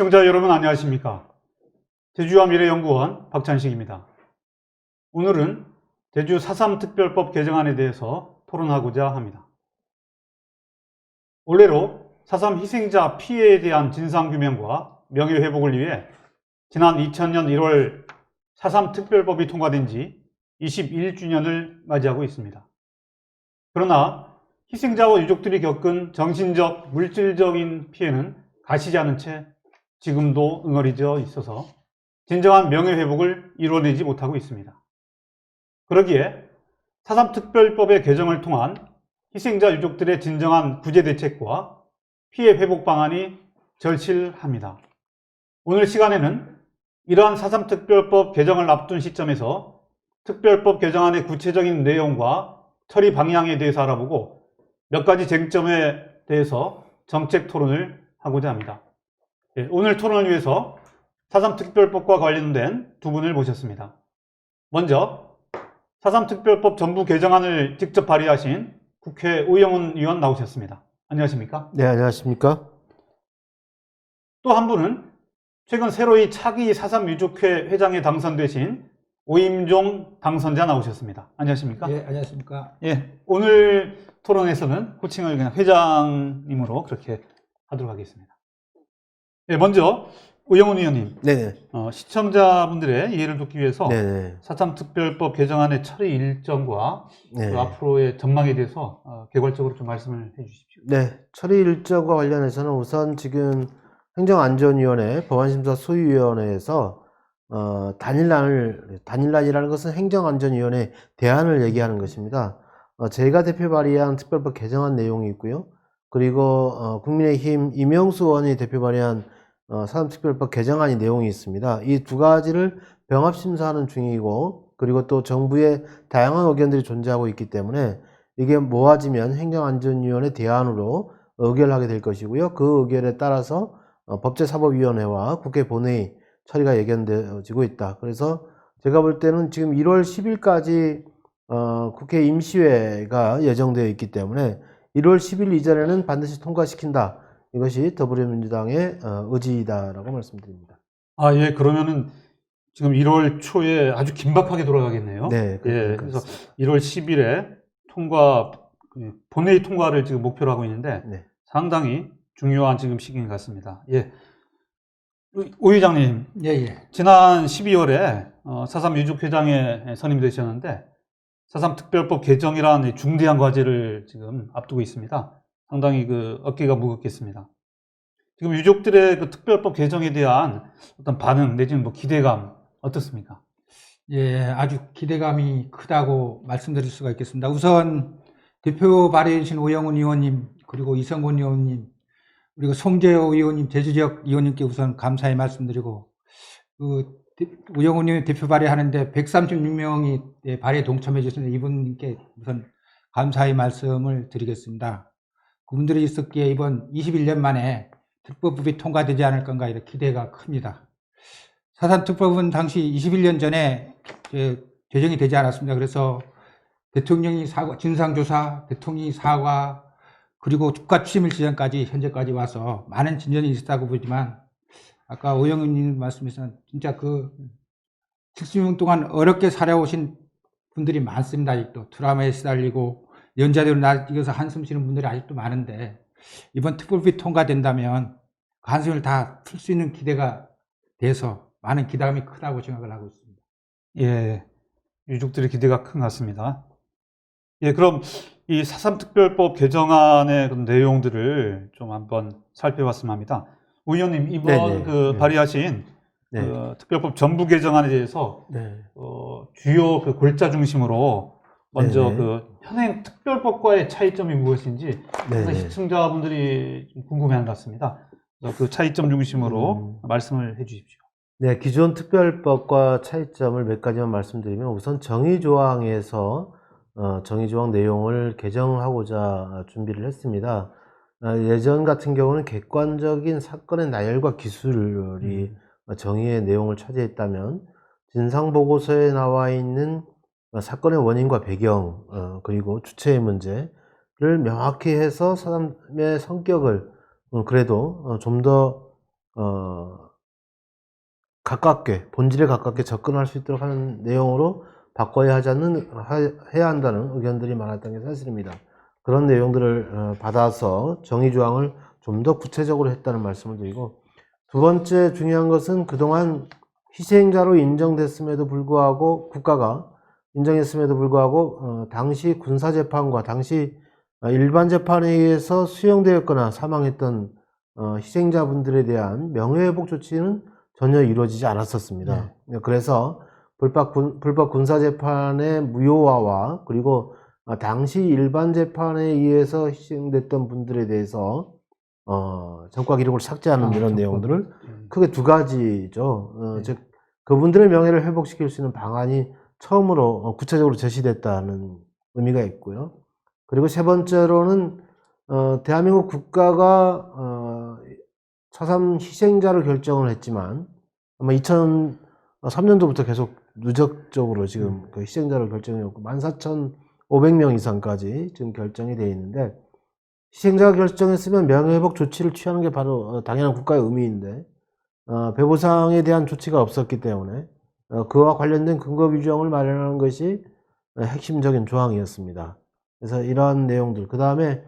시청자 여러분 안녕하십니까? 제주와 미래연구원 박찬식입니다. 오늘은 제주 4.3 특별법 개정안에 대해서 토론하고자 합니다. 올해로 4.3 희생자 피해에 대한 진상규명과 명예회복을 위해 지난 2000년 1월 4.3 특별법이 통과된 지 21주년을 맞이하고 있습니다. 그러나 희생자와 유족들이 겪은 정신적, 물질적인 피해는 가시지 않은 채 지금도 응어리져 있어서 진정한 명예회복을 이뤄내지 못하고 있습니다. 그러기에 4.3 특별법의 개정을 통한 희생자 유족들의 진정한 구제 대책과 피해 회복 방안이 절실합니다. 오늘 시간에는 이러한 4.3 특별법 개정을 앞둔 시점에서 특별법 개정안의 구체적인 내용과 처리 방향에 대해서 알아보고 몇 가지 쟁점에 대해서 정책 토론을 하고자 합니다. 오늘 토론을 위해서 4.3 특별법과 관련된 두 분을 모셨습니다. 먼저 4.3 특별법 전부 개정안을 직접 발의하신 국회 오영훈 의원 나오셨습니다. 안녕하십니까? 네, 안녕하십니까? 또 한 분은 최근 새로이 차기 4.3 유족회 회장에 당선되신 오임종 당선자 나오셨습니다. 안녕하십니까? 예, 안녕하십니까? 예, 오늘 토론에서는 호칭을 그냥 회장님으로 그렇게 하도록 하겠습니다. 예, 먼저 오영훈 의원님, 네네. 시청자분들의 이해를 돕기 위해서 네네. 4.3 특별법 개정안의 처리 일정과 네. 그 앞으로의 전망에 대해서 개괄적으로 좀 말씀을 해주십시오. 네. 처리 일정과 관련해서는 우선 지금 행정안전위원회, 법안심사 소위위원회에서 단일란이라는 것은 행정안전위원회 대안을 얘기하는 것입니다. 제가 대표 발의한 특별법 개정안 내용이 있고요. 그리고 국민의힘 이명수 의원이 대표 발의한 4.3 특별법 개정안이 내용이 있습니다. 이 두 가지를 병합심사하는 중이고, 그리고 또 정부의 다양한 의견들이 존재하고 있기 때문에 이게 모아지면 행정안전위원회 대안으로 의결하게 될 것이고요. 그 의결에 따라서 법제사법위원회와 국회 본회의 처리가 예견되어지고 있다. 그래서 제가 볼 때는 지금 1월 10일까지 국회 임시회가 예정되어 있기 때문에 1월 10일 이전에는 반드시 통과시킨다. 이것이 더불어민주당의 의지이다라고 말씀드립니다. 아, 예, 그러면은 지금 1월 초에 아주 긴박하게 돌아가겠네요. 네, 예, 그래서 1월 10일에 본회의 통과를 지금 목표로 하고 있는데 네. 상당히 중요한 지금 시기인 것 같습니다. 예. 오 회장님, 예, 예. 지난 12월에 4.3 유족회장에 선임되셨는데 4.3 특별법 개정이라는 중대한 과제를 지금 앞두고 있습니다. 상당히 어깨가 무겁겠습니다. 지금 유족들의 특별법 개정에 대한 어떤 반응 내지는 기대감 어떻습니까? 예, 아주 기대감이 크다고 말씀드릴 수가 있겠습니다. 우선 대표 발의해주신 오영훈 의원님, 그리고 이성곤 의원님, 그리고 송재호 의원님, 제주지역 의원님께 우선 감사의 말씀드리고, 오영훈 의원 대표 발의하는데 136명이 발의에 동참해 주셨는데 이분께 우선 감사의 말씀을 드리겠습니다. 그분들이 있었기에 이번 21년 만에 특별법이 통과되지 않을 건가 이런 기대가 큽니다. 4.3 특별법은 당시 21년 전에 제정이 되지 않았습니다. 그래서 대통령이 진상조사, 대통령이 사과, 그리고 국가 추심일 지전까지 현재까지 와서 많은 진전이 있었다고 보지만 아까 오영훈님 말씀하신 진짜 70년 동안 어렵게 살아오신 분들이 많습니다. 아직도 트라우마에 시달리고 연자대로 나직어서 한숨 쉬는 분들이 아직도 많은데 이번 특별법이 통과된다면 그 한숨을 다 풀 수 있는 기대가 돼서 많은 기대감이 크다고 생각을 하고 있습니다. 예, 유족들의 기대가 큰 것 같습니다. 예, 그럼 이 4.3 특별법 개정안의 내용들을 좀 한번 살펴봤으면 합니다. 오 의원님, 이번 네네. 발의하신 네. 특별법 전부 개정안에 대해서 네. 주요 골자 중심으로 먼저 네네. 현행 특별법과의 차이점이 무엇인지 네네. 시청자분들이 좀 궁금해하는 것 같습니다. 그 차이점 중심으로 말씀을 해주십시오. 네, 기존 특별법과 차이점을 몇 가지만 말씀드리면 우선 정의조항에서 정의조항 내용을 개정하고자 준비를 했습니다. 예전 같은 경우는 객관적인 사건의 나열과 기술이 정의의 내용을 차지했다면 진상보고서에 나와 있는 사건의 원인과 배경 그리고 주체의 문제를 명확히 해서 사람의 성격을 그래도 좀 더 가깝게, 본질에 가깝게 접근할 수 있도록 하는 내용으로 바꿔야 해야 한다는 의견들이 많았던 게 사실입니다. 그런 내용들을 받아서 정의조항을 좀 더 구체적으로 했다는 말씀을 드리고, 두 번째 중요한 것은 그동안 희생자로 인정됐음에도 불구하고, 국가가 인정했음에도 불구하고 당시 군사재판과 당시 일반 재판에 의해서 수용되었거나 사망했던 희생자분들에 대한 명예회복 조치는 전혀 이루어지지 않았었습니다. 그래서 불법 군사재판의 무효화와 그리고 당시 일반 재판에 의해서 희생됐던 분들에 대해서 전과 기록을 삭제하는 이런 내용들을 크게 두 가지죠. 즉 그분들의 명예를 회복시킬 수 있는 방안이 처음으로 구체적으로 제시됐다는 의미가 있고요. 그리고 세 번째로는 대한민국 국가가 4.3 희생자를 결정을 했지만 아마 2003년도부터 계속 누적적으로 지금 그 희생자를 결정해왔고 14,500명 이상까지 지금 결정이 되어 있는데, 희생자가 결정했으면 명예회복 조치를 취하는 게 바로 당연한 국가의 의미인데 배보상에 대한 조치가 없었기 때문에 그와 관련된 근거 규정을 마련하는 것이 핵심적인 조항이었습니다. 그래서 이러한 내용들, 그 다음에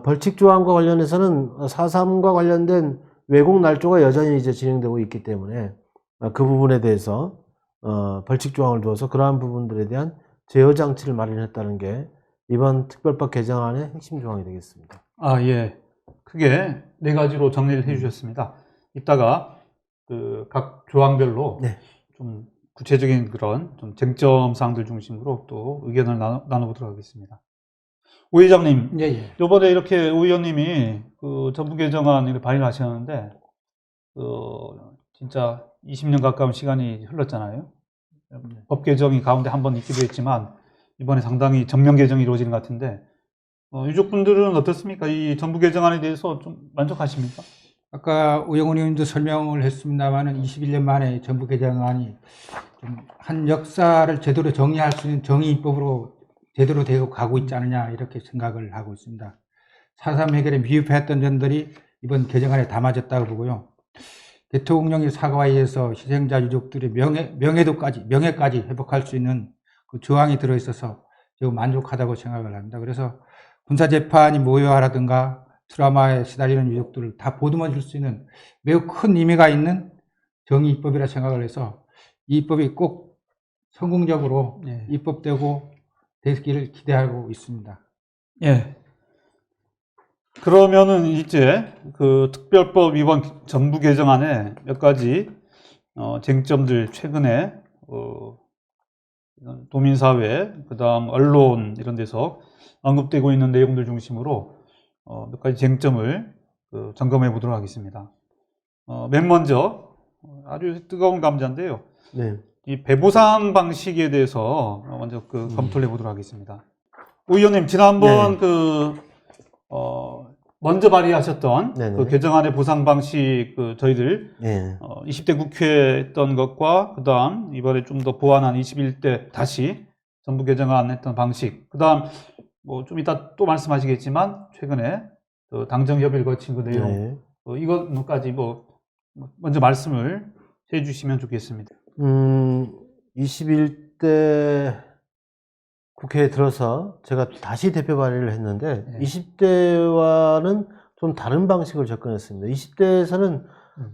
벌칙 조항과 관련해서는 4.3과 관련된 왜곡 날조가 여전히 이제 진행되고 있기 때문에 그 부분에 대해서 벌칙 조항을 두어서 그러한 부분들에 대한 제어 장치를 마련했다는 게 이번 특별법 개정안의 핵심 조항이 되겠습니다. 예. 크게 네 가지로 정리를 해 주셨습니다. 이따가 그 각 조항별로 네. 좀 구체적인 그런 좀 쟁점 사항들 중심으로 또 의견을 나눠보도록 하겠습니다. 오 회장님, 예. 요번에 이렇게 오 의원님이 그 정부 개정안을 발의하셨는데, 진짜 20년 가까운 시간이 흘렀잖아요. 법 개정이 가운데 한번 있기도 했지만, 이번에 상당히 전면 개정이 이루어지는 것 같은데, 유족분들은 어떻습니까? 이 정부 개정안에 대해서 좀 만족하십니까? 아까 우영훈 의원도 설명을 했습니다만은 21년 만에 정부 개정안이 좀 한 역사를 제대로 정리할 수 있는 정의입법으로 제대로 되고 가고 있지 않느냐 이렇게 생각을 하고 있습니다. 4.3 해결에 미흡했던 점들이 이번 개정안에 담아졌다고 보고요. 대통령의 사과에 의해서 희생자 유족들의 명예까지 회복할 수 있는 그 조항이 들어있어서 매우 만족하다고 생각을 합니다. 그래서 군사재판이 무효화라든가 트라우마에 시달리는 유족들을 다 보듬어 줄 수 있는 매우 큰 의미가 있는 정의입법이라 생각을 해서 이 입법이 꼭 성공적으로 입법되고 되기를 기대하고 있습니다. 예. 그러면은 이제 그 특별법 이번 정부 개정안에 몇 가지 쟁점들 최근에 도민사회, 그다음 언론 이런 데서 언급되고 있는 내용들 중심으로 몇 가지 쟁점을 점검해 보도록 하겠습니다. 맨 먼저 아주 뜨거운 감자인데요. 네. 이 배보상 방식에 대해서 먼저 검토를 해보도록 하겠습니다. 오 의원님, 지난번 먼저 발의하셨던 네네. 그 개정안의 보상 방식 저희들 네. 20대 국회 했던 것과 그다음 이번에 좀 더 보완한 21대 다시 정부 개정안 했던 방식, 그다음 뭐 좀 이따 또 말씀하시겠지만 최근에 당정 협의를 거친 그 내용, 네. 이것까지 먼저 말씀을 해 주시면 좋겠습니다. 21대 국회에 들어서 제가 다시 대표 발의를 했는데 20대와는 좀 다른 방식을 접근했습니다. 20대에서는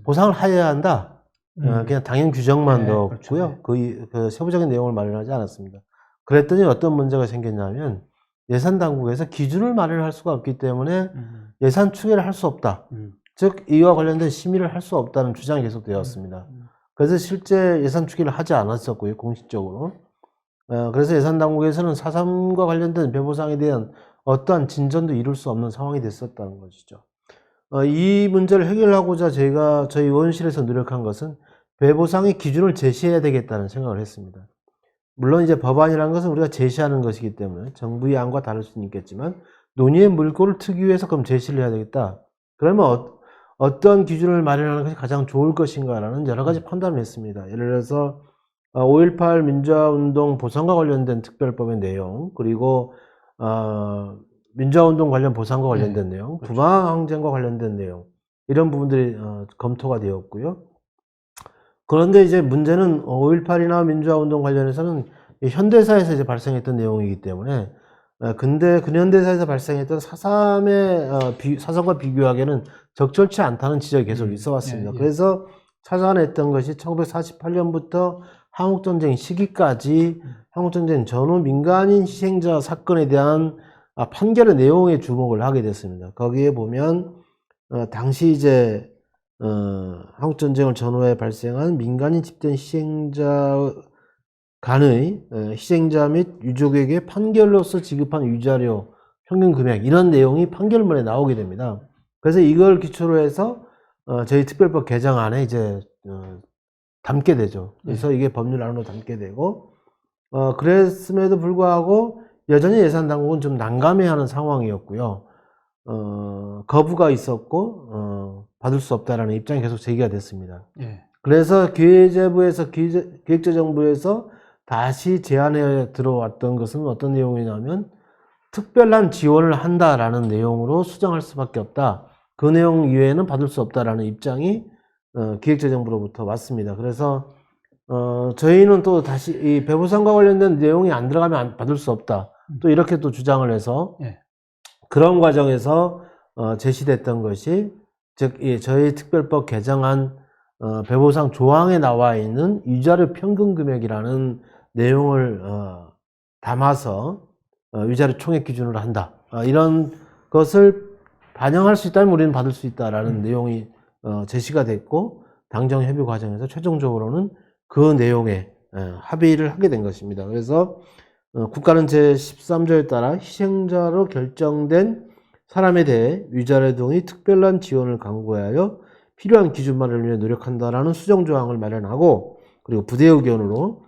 보상을 하여야 한다. 그냥 당연 규정만 넣었고요. 그렇죠. 그 세부적인 내용을 마련하지 않았습니다. 그랬더니 어떤 문제가 생겼냐면 예산 당국에서 기준을 마련할 수가 없기 때문에 예산 추계를 할 수 없다. 즉 이와 관련된 심의를 할 수 없다는 주장이 계속되었습니다. 그래서 실제 예산 추계를 하지 않았었고요, 공식적으로. 그래서 예산 당국에서는 4.3과 관련된 배보상에 대한 어떠한 진전도 이룰 수 없는 상황이 됐었다는 것이죠. 이 문제를 해결하고자 저희 의원실에서 노력한 것은 배보상의 기준을 제시해야 되겠다는 생각을 했습니다. 물론 이제 법안이라는 것은 우리가 제시하는 것이기 때문에 정부의 안과 다를 수는 있겠지만 논의의 물꼬를 트기 위해서 그럼 제시를 해야 되겠다. 그러면 어떤 기준을 마련하는 것이 가장 좋을 것인가라는 여러 가지 판단을 했습니다. 예를 들어서 5.18 민주화운동 보상과 관련된 특별법의 내용, 그리고 민주화운동 관련 보상과 관련된 내용, 그렇죠. 부마항쟁과 관련된 내용, 이런 부분들이 검토가 되었고요. 그런데 이제 문제는 5.18이나 민주화 운동 관련해서는 이 현대사에서 이제 발생했던 내용이기 때문에 근데 근현대사에서 발생했던 4.3의 사상과 비교하기에는 적절치 않다는 지적이 계속 있어 왔습니다. 예, 예. 그래서 찾아냈던 것이 1948년부터 한국전쟁 시기까지 한국전쟁 전후 민간인 희생자 사건에 대한 판결의 내용에 주목을 하게 됐습니다. 거기에 보면 당시 이제 한국전쟁을 전후에 발생한 민간인 집단 희생자 간의 희생자 및 유족에게 판결로서 지급한 위자료 평균 금액 이런 내용이 판결문에 나오게 됩니다. 그래서 이걸 기초로 해서 저희 특별법 개정안에 이제 담게 되죠. 그래서 이게 법률 안으로 담게 되고 그랬음에도 불구하고 여전히 예산 당국은 좀 난감해하는 상황이었고요. 거부가 있었고 받을 수 없다라는 입장이 계속 제기가 됐습니다. 예. 그래서 기재부에서 기획재정부에서 다시 제안에 들어왔던 것은 어떤 내용이냐면 특별한 지원을 한다라는 내용으로 수정할 수밖에 없다. 그 내용 이외에는 받을 수 없다라는 입장이 기획재정부로부터 왔습니다. 그래서 저희는 또 다시 이 배보상과 관련된 내용이 안 들어가면 받을 수 없다. 또 이렇게 또 주장을 해서 예. 그런 과정에서 제시됐던 것이 즉 저희 특별법 개정안 배보상 조항에 나와 있는 위자료 평균 금액이라는 내용을 담아서 위자료 총액 기준으로 한다. 이런 것을 반영할 수 있다면 우리는 받을 수 있다라는 내용이 제시가 됐고 당정 협의 과정에서 최종적으로는 그 내용에 합의를 하게 된 것입니다. 그래서 국가는 제13조에 따라 희생자로 결정된 사람에 대해 위자료 등의 특별한 지원을 강구하여 필요한 기준 마련을 위해 노력한다라는 수정조항을 마련하고 그리고 부대 의견으로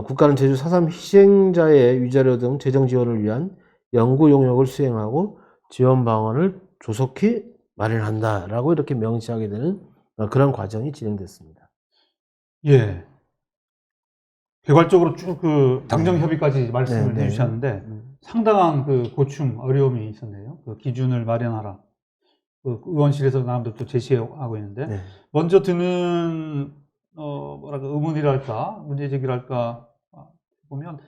국가는 제주 4.3 희생자의 위자료 등 재정 지원을 위한 연구 용역을 수행하고 지원 방안을 조속히 마련한다라고 이렇게 명시하게 되는 그런 과정이 진행됐습니다. 예. 개괄적으로 쭉 그 당정 협의까지 말씀을 네, 네. 해주셨는데 상당한 그 고충, 어려움이 있었네요. 그 기준을 마련하라. 그 의원실에서 나름대로 또 제시하고 있는데 네. 먼저 드는 뭐랄까 의문이랄까 문제제기랄까 보면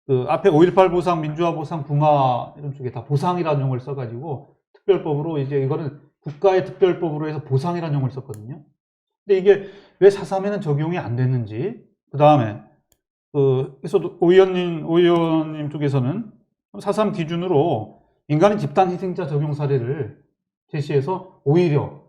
그 앞에 5.18 보상, 민주화 보상, 붕화 이런 쪽에 다 보상이라는 용어를 써가지고 특별법으로 이제 이거는 국가의 특별법으로 해서 보상이라는 용어를 썼거든요. 근데 이게 왜 4.3에는 적용이 안 됐는지 그 다음에 그래서 오 의원님 쪽에서는 4.3 기준으로 민간인 집단 희생자 적용 사례를 제시해서 오히려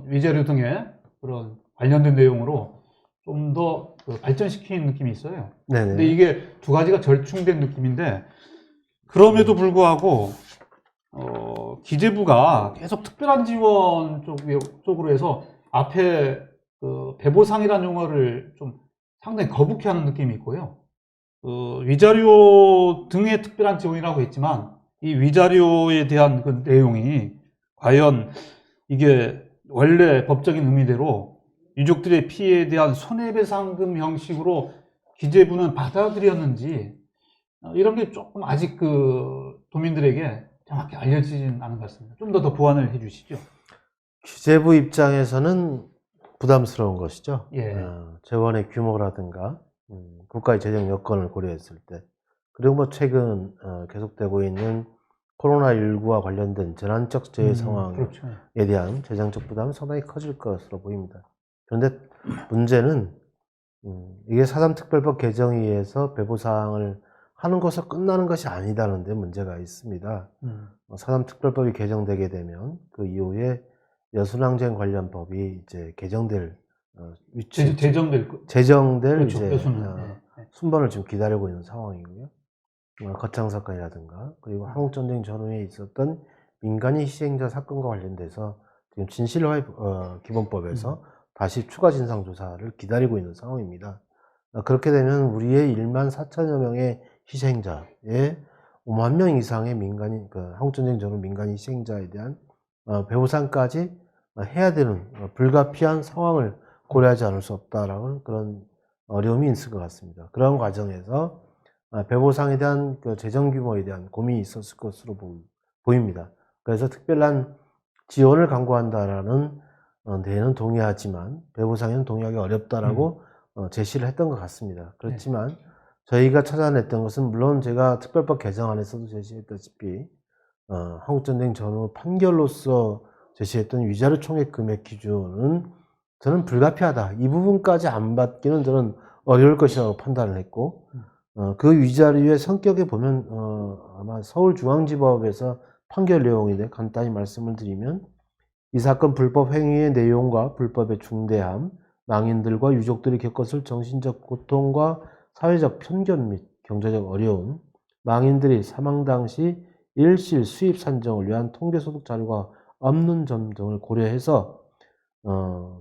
위자료 등의 그런 관련된 내용으로 좀 더 발전시킨 느낌이 있어요. 네네. 근데 이게 두 가지가 절충된 느낌인데 그럼에도 불구하고 기재부가 계속 특별한 지원 쪽으로 해서 앞에 배보상이라는 용어를 좀 상당히 거북해하는 느낌이 있고요. 위자료 등의 특별한 지원이라고 했지만 이 위자료에 대한 그 내용이 과연 이게 원래 법적인 의미대로 유족들의 피해에 대한 손해배상금 형식으로 기재부는 받아들였는지 이런 게 조금 아직 도민들에게 정확히 알려지진 않은 것 같습니다. 좀 더 보완을 해주시죠. 기재부 입장에서는 부담스러운 것이죠. 예. 재원의 규모라든가 국가의 재정 여건을 고려했을 때 그리고 뭐 최근 계속되고 있는 코로나19와 관련된 재난적 재해 상황에 그렇죠. 대한 재정적 부담은 상당히 커질 것으로 보입니다. 그런데 문제는 이게 4.3 특별법 개정에 의해서 배보상을 하는 것으로 끝나는 것이 아니다는 데 문제가 있습니다. 4.3 특별법이 개정되게 되면 그 이후에 여순항쟁 관련 법이 이제 개정될 위치, 제정될 제정될 그렇죠. 이제 여수는. 순번을 지금 기다리고 있는 상황이고요. 거창 사건이라든가 그리고 한국전쟁 전후에 있었던 민간인 희생자 사건과 관련돼서 지금 진실화해 기본법에서 다시 추가 진상 조사를 기다리고 있는 상황입니다. 그렇게 되면 우리의 1만 4천여 명의 희생자의 5만 명 이상의 민간인 한국전쟁 전후 민간인 희생자에 대한 배보상까지 해야 되는 불가피한 상황을 고려하지 않을 수 없다라는 그런 어려움이 있을 것 같습니다. 그런 과정에서 배보상에 대한 재정 규모에 대한 고민이 있었을 것으로 보입니다. 그래서 특별한 지원을 강구한다라는 데에는 동의하지만 배부상에는 동의하기 어렵다라고 제시를 했던 것 같습니다. 그렇지만 저희가 찾아냈던 것은 물론 제가 특별법 개정안에서도 제시했다시피 한국전쟁 전후 판결로서 제시했던 위자료 총액 금액 기준은 저는 불가피하다. 이 부분까지 안 받기는 저는 어려울 것이라고 판단을 했고 그 위자료의 성격에 보면 아마 서울중앙지법에서 판결 내용인데 간단히 말씀을 드리면 이 사건 불법 행위의 내용과 불법의 중대함, 망인들과 유족들이 겪었을 정신적 고통과 사회적 편견 및 경제적 어려움, 망인들이 사망 당시 일실 수입 산정을 위한 통계소득 자료가 없는 점 등을 고려해서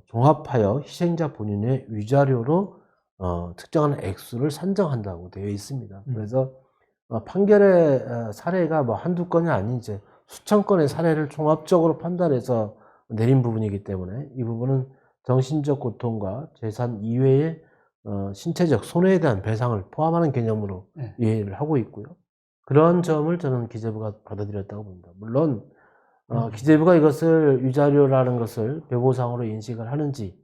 종합하여 희생자 본인의 위자료로 특정한 액수를 산정한다고 되어 있습니다. 그래서 판결의 사례가 뭐 한두 건이 아닌 이제 수천 건의 사례를 종합적으로 판단해서 내린 부분이기 때문에 이 부분은 정신적 고통과 재산 이외의 신체적 손해에 대한 배상을 포함하는 개념으로 이해를 하고 있고요. 그런 점을 저는 기재부가 받아들였다고 봅니다. 물론 기재부가 이것을 위자료라는 것을 배보상으로 인식을 하는지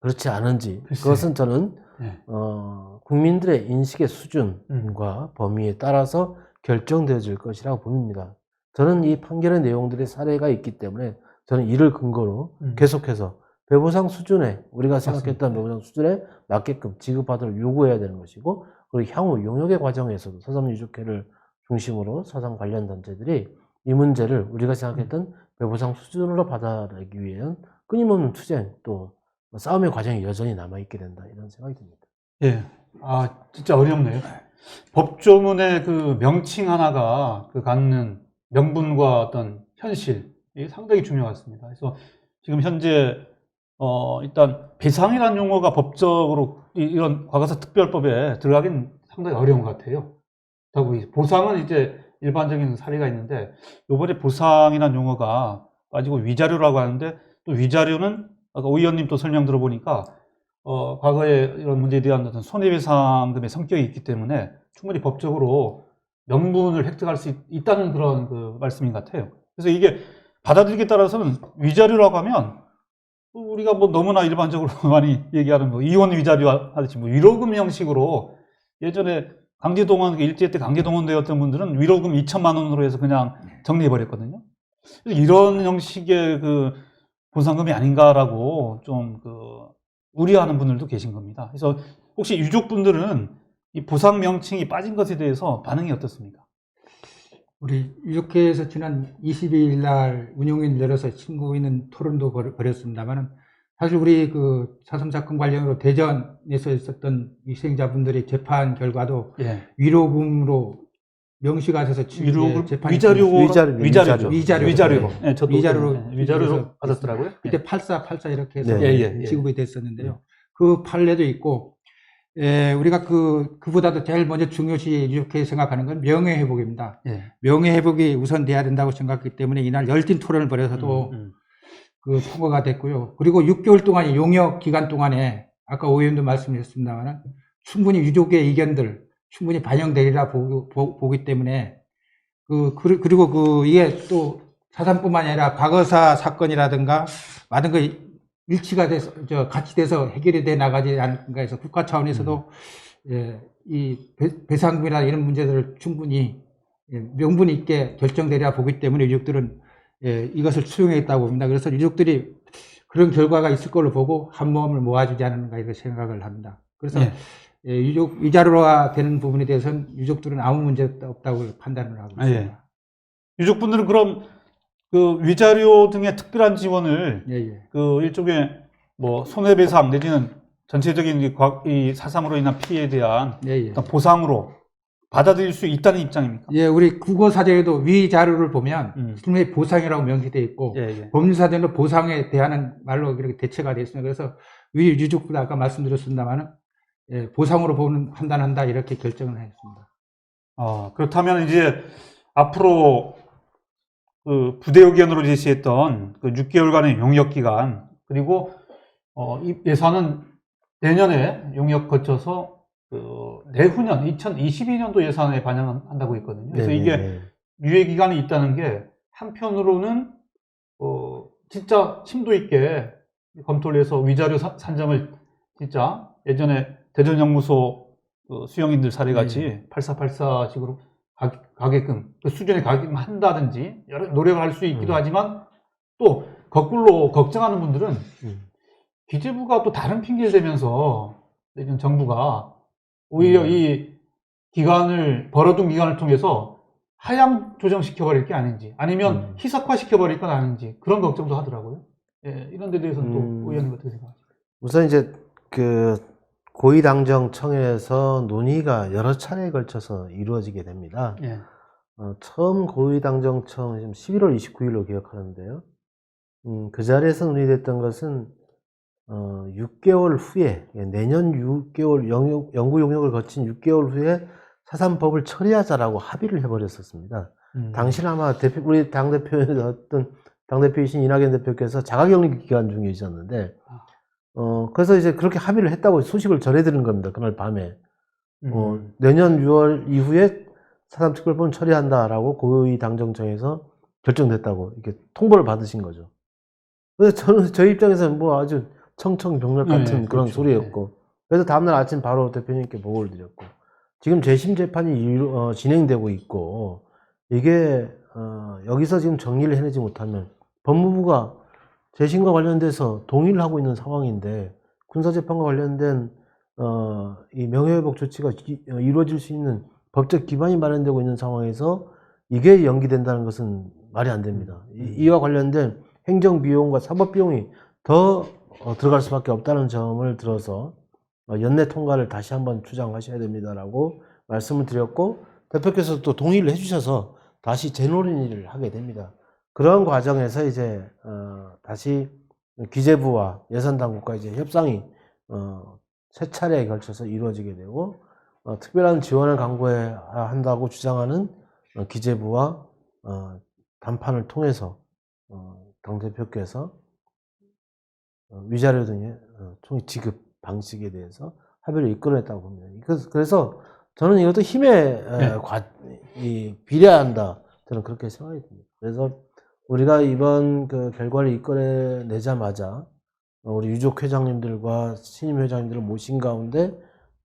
그렇지 않은지 그것은 저는 국민들의 인식의 수준과 범위에 따라서 결정되어질 것이라고 봅니다. 저는 이 판결의 내용들의 사례가 있기 때문에 저는 이를 근거로 계속해서 배보상 수준에 우리가 생각했던 배보상 수준에 맞게끔 지급하도록 요구해야 되는 것이고 그리고 향후 용역의 과정에서도 사상유족회를 중심으로 사상 관련 단체들이 이 문제를 우리가 생각했던 배보상 수준으로 받아내기 위한 끊임없는 투쟁 또 싸움의 과정이 여전히 남아있게 된다 이런 생각이 듭니다. 예. 아, 진짜 어렵네요. 법조문의 그 명칭 하나가 그 갖는 명분과 어떤 현실, 이게 상당히 중요하습니다. 그래서 지금 현재, 일단 배상이라는 용어가 법적으로 이런 과거사 특별법에 들어가긴 상당히 어려운 것 같아요. 그리고 보상은 이제 일반적인 사례가 있는데, 요번에 보상이라는 용어가 빠지고 위자료라고 하는데, 또 위자료는 아까 오 의원님 또 설명 들어보니까, 과거에 이런 문제에 대한 어떤 손해배상금의 성격이 있기 때문에 충분히 법적으로 명분을 획득할 수 있다는 그런 그 말씀인 것 같아요. 그래서 이게 받아들이기에 따라서는 위자료라고 하면 우리가 뭐 너무나 일반적으로 많이 얘기하는 뭐 이혼 위자료 하듯이 뭐 위로금 형식으로 예전에 강제동원, 일제 때 강제동원 되었던 분들은 위로금 2천만 원으로 해서 그냥 정리해버렸거든요. 이런 형식의 그 보상금이 아닌가라고 좀 우려하는 분들도 계신 겁니다. 그래서 혹시 유족분들은 이 보상 명칭이 빠진 것에 대해서 반응이 어떻습니까? 우리 유족회에서 지난 22일 날 운영위원 열어서 친구 있는 토론도 벌였습니다만은 사실 우리 그 4.3 사건 관련으로 대전에서 있었던 희생자분들의 재판 결과도 위로금으로 명시가 돼서 위자료로 네, 저도 위자료로 받았더라고요. 그때 84 이렇게 해서 지급이 됐었는데요. 그 판례도 있고 우리가 그보다도 제일 먼저 중요시 이렇게 생각하는 건 명예회복입니다. 명예회복이 우선 돼야 된다고 생각했기 때문에 이날 열띤 토론을 벌여서도 그 통과가 됐고요. 그리고 6개월 동안의 용역 기간 동안에 아까 오 의원도 말씀하셨습니다만 충분히 유족의 의견들 충분히 반영되리라 보기 때문에 그리고 이게 또 사상뿐만 아니라 과거사 사건이라든가 많은 거 일치가 돼서 같이 돼서 해결이 돼 나가지 않는가 해서 국가 차원에서도 이 배상금이나 이런 문제들을 충분히 명분 있게 결정되리라 보기 때문에 유족들은 이것을 수용했다고 봅니다. 그래서 유족들이 그런 결과가 있을 걸로 보고 한 마음을 모아주지 않는가 이렇게 생각을 합니다. 그래서 유족 위자료가 되는 부분에 대해서는 유족들은 아무 문제 없다고 판단을 하고 있습니다. 유족분들은 그럼 그 위자료 등의 특별한 지원을 그 일종의 뭐 손해배상 내지는 전체적인 이 사상으로 인한 피해에 대한 보상으로 받아들일 수 있다는 입장입니까? 우리 국어사전에도 위자료를 보면 분명히 보상이라고 명시되어 있고 법률사전도 보상에 대한 말로 이렇게 대체가 되어 있습니다. 그래서 위 유족분 아까 말씀드렸습니다만은 보상으로 판단한다 이렇게 결정을 했습니다. 그렇다면 이제 앞으로 그 부대 의견으로 제시했던 그 6개월간의 용역 기간 그리고 이 예산은 내년에 용역 거쳐서 내후년 2022년도 예산에 반영한다고 했거든요. 그래서 이게 유예 기간이 있다는 게 한편으로는 진짜 심도 있게 검토를 해서 위자료 산정을 진짜 예전에 대전영무소 그 수용인들 사례같이 8484식으로 가게끔 그 수준에 가게끔 한다든지 여러 노력을 할 수 있기도 하지만 또 거꾸로 걱정하는 분들은 기재부가 또 다른 핑계를 대면서 내년 정부가 오히려 이 기간을 벌어둔 기간을 통해서 하향 조정시켜버릴 게 아닌지 아니면 희석화시켜버릴 건 아닌지 그런 걱정도 하더라고요. 예, 이런 데 대해서는 또 의원님 어떻게 생각하세요? 우선 이제 그 고위당정청에서 논의가 여러 차례에 걸쳐서 이루어지게 됩니다. 예. 처음 고위당정청 11월 29일로 기억하는데요. 그 자리에서 논의됐던 것은 6개월 후에 내년 6개월 연구 용역을 거친 6개월 후에 4.3법을 처리하자라고 합의를 해버렸었습니다. 당시는 아마 우리 당대표였던 당대표이신 이낙연 대표께서 자가격리 기간 중이셨는데 그래서 이제 그렇게 합의를 했다고 소식을 전해드린 겁니다. 그날 밤에. 내년 6월 이후에 4.3 특별법은 처리한다라고 고위당정청에서 결정됐다고 이렇게 통보를 받으신 거죠. 그래서 저는 저희 입장에서는 뭐 아주 청청병력 같은 그런 그렇죠. 소리였고 그래서 다음날 아침 바로 대표님께 보고를 드렸고 지금 재심 재판이 진행되고 있고 이게 여기서 지금 정리를 해내지 못하면 법무부가 재심과 관련돼서 동의를 하고 있는 상황인데 군사재판과 관련된 이 명예회복 조치가 이루어질 수 있는 법적 기반이 마련되고 있는 상황에서 이게 연기된다는 것은 말이 안 됩니다. 이와 관련된 행정비용과 사법비용이 더 들어갈 수밖에 없다는 점을 들어서 연내 통과를 다시 한번 주장하셔야 됩니다라고 말씀을 드렸고 대표께서 또 동의를 해주셔서 다시 재논의를 하게 됩니다. 그런 과정에서 이제 다시 기재부와 예산당국과 이제 협상이 세 차례에 걸쳐서 이루어지게 되고 특별한 지원을 강구한다고 주장하는 기재부와 담판을 통해서 당대표께서 위자료 등의 총액 지급 방식에 대해서 합의를 이끌어냈다고 봅니다. 그래서 저는 이것도 힘에 비례한다. 저는 그렇게 생각이 듭니다. 그래서 우리가 이번 그 결과를 이끌어내자마자 우리 유족 회장님들과 신임 회장님들을 모신 가운데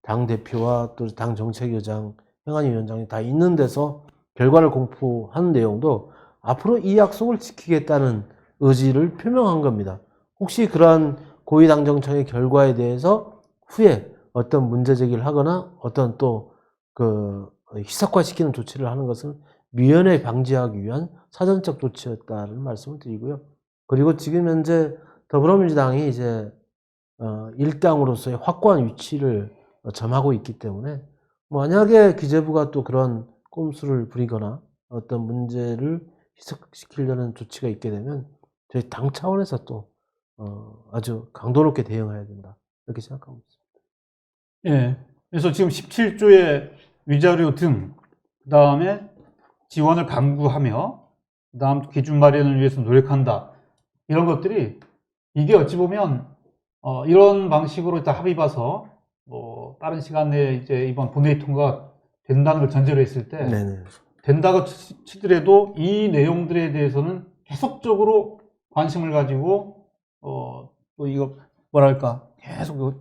당 대표와 또 당 정책위원장, 행안위 위원장이 다 있는 데서 결과를 공포한 내용도 앞으로 이 약속을 지키겠다는 의지를 표명한 겁니다. 혹시 그러한 고위당정청의 결과에 대해서 후에 어떤 문제 제기를 하거나 어떤 또 그 희석화시키는 조치를 하는 것은 미연에 방지하기 위한 사전적 조치였다는 말씀을 드리고요. 그리고 지금 현재 더불어민주당이 이제 일당으로서의 확고한 위치를 점하고 있기 때문에 만약에 기재부가 또 그런 꼼수를 부리거나 어떤 문제를 희석시키려는 조치가 있게 되면 저희 당 차원에서 또 아주 강도 높게 대응해야 된다 이렇게 생각하고 있습니다. 예. 그래서 지금 17조의 위자료 등 그다음에 지원을 강구하며 그다음 기준 마련을 위해서 노력한다. 이런 것들이 이게 어찌 보면 이런 방식으로 일단 합의 봐서 뭐 빠른 시간 내에 이제 이번 본회의 통과가 된다는 걸 전제로 했을 때 된다고 치더라도 이 내용들에 대해서는 계속적으로 관심을 가지고 또 이거 뭐랄까 계속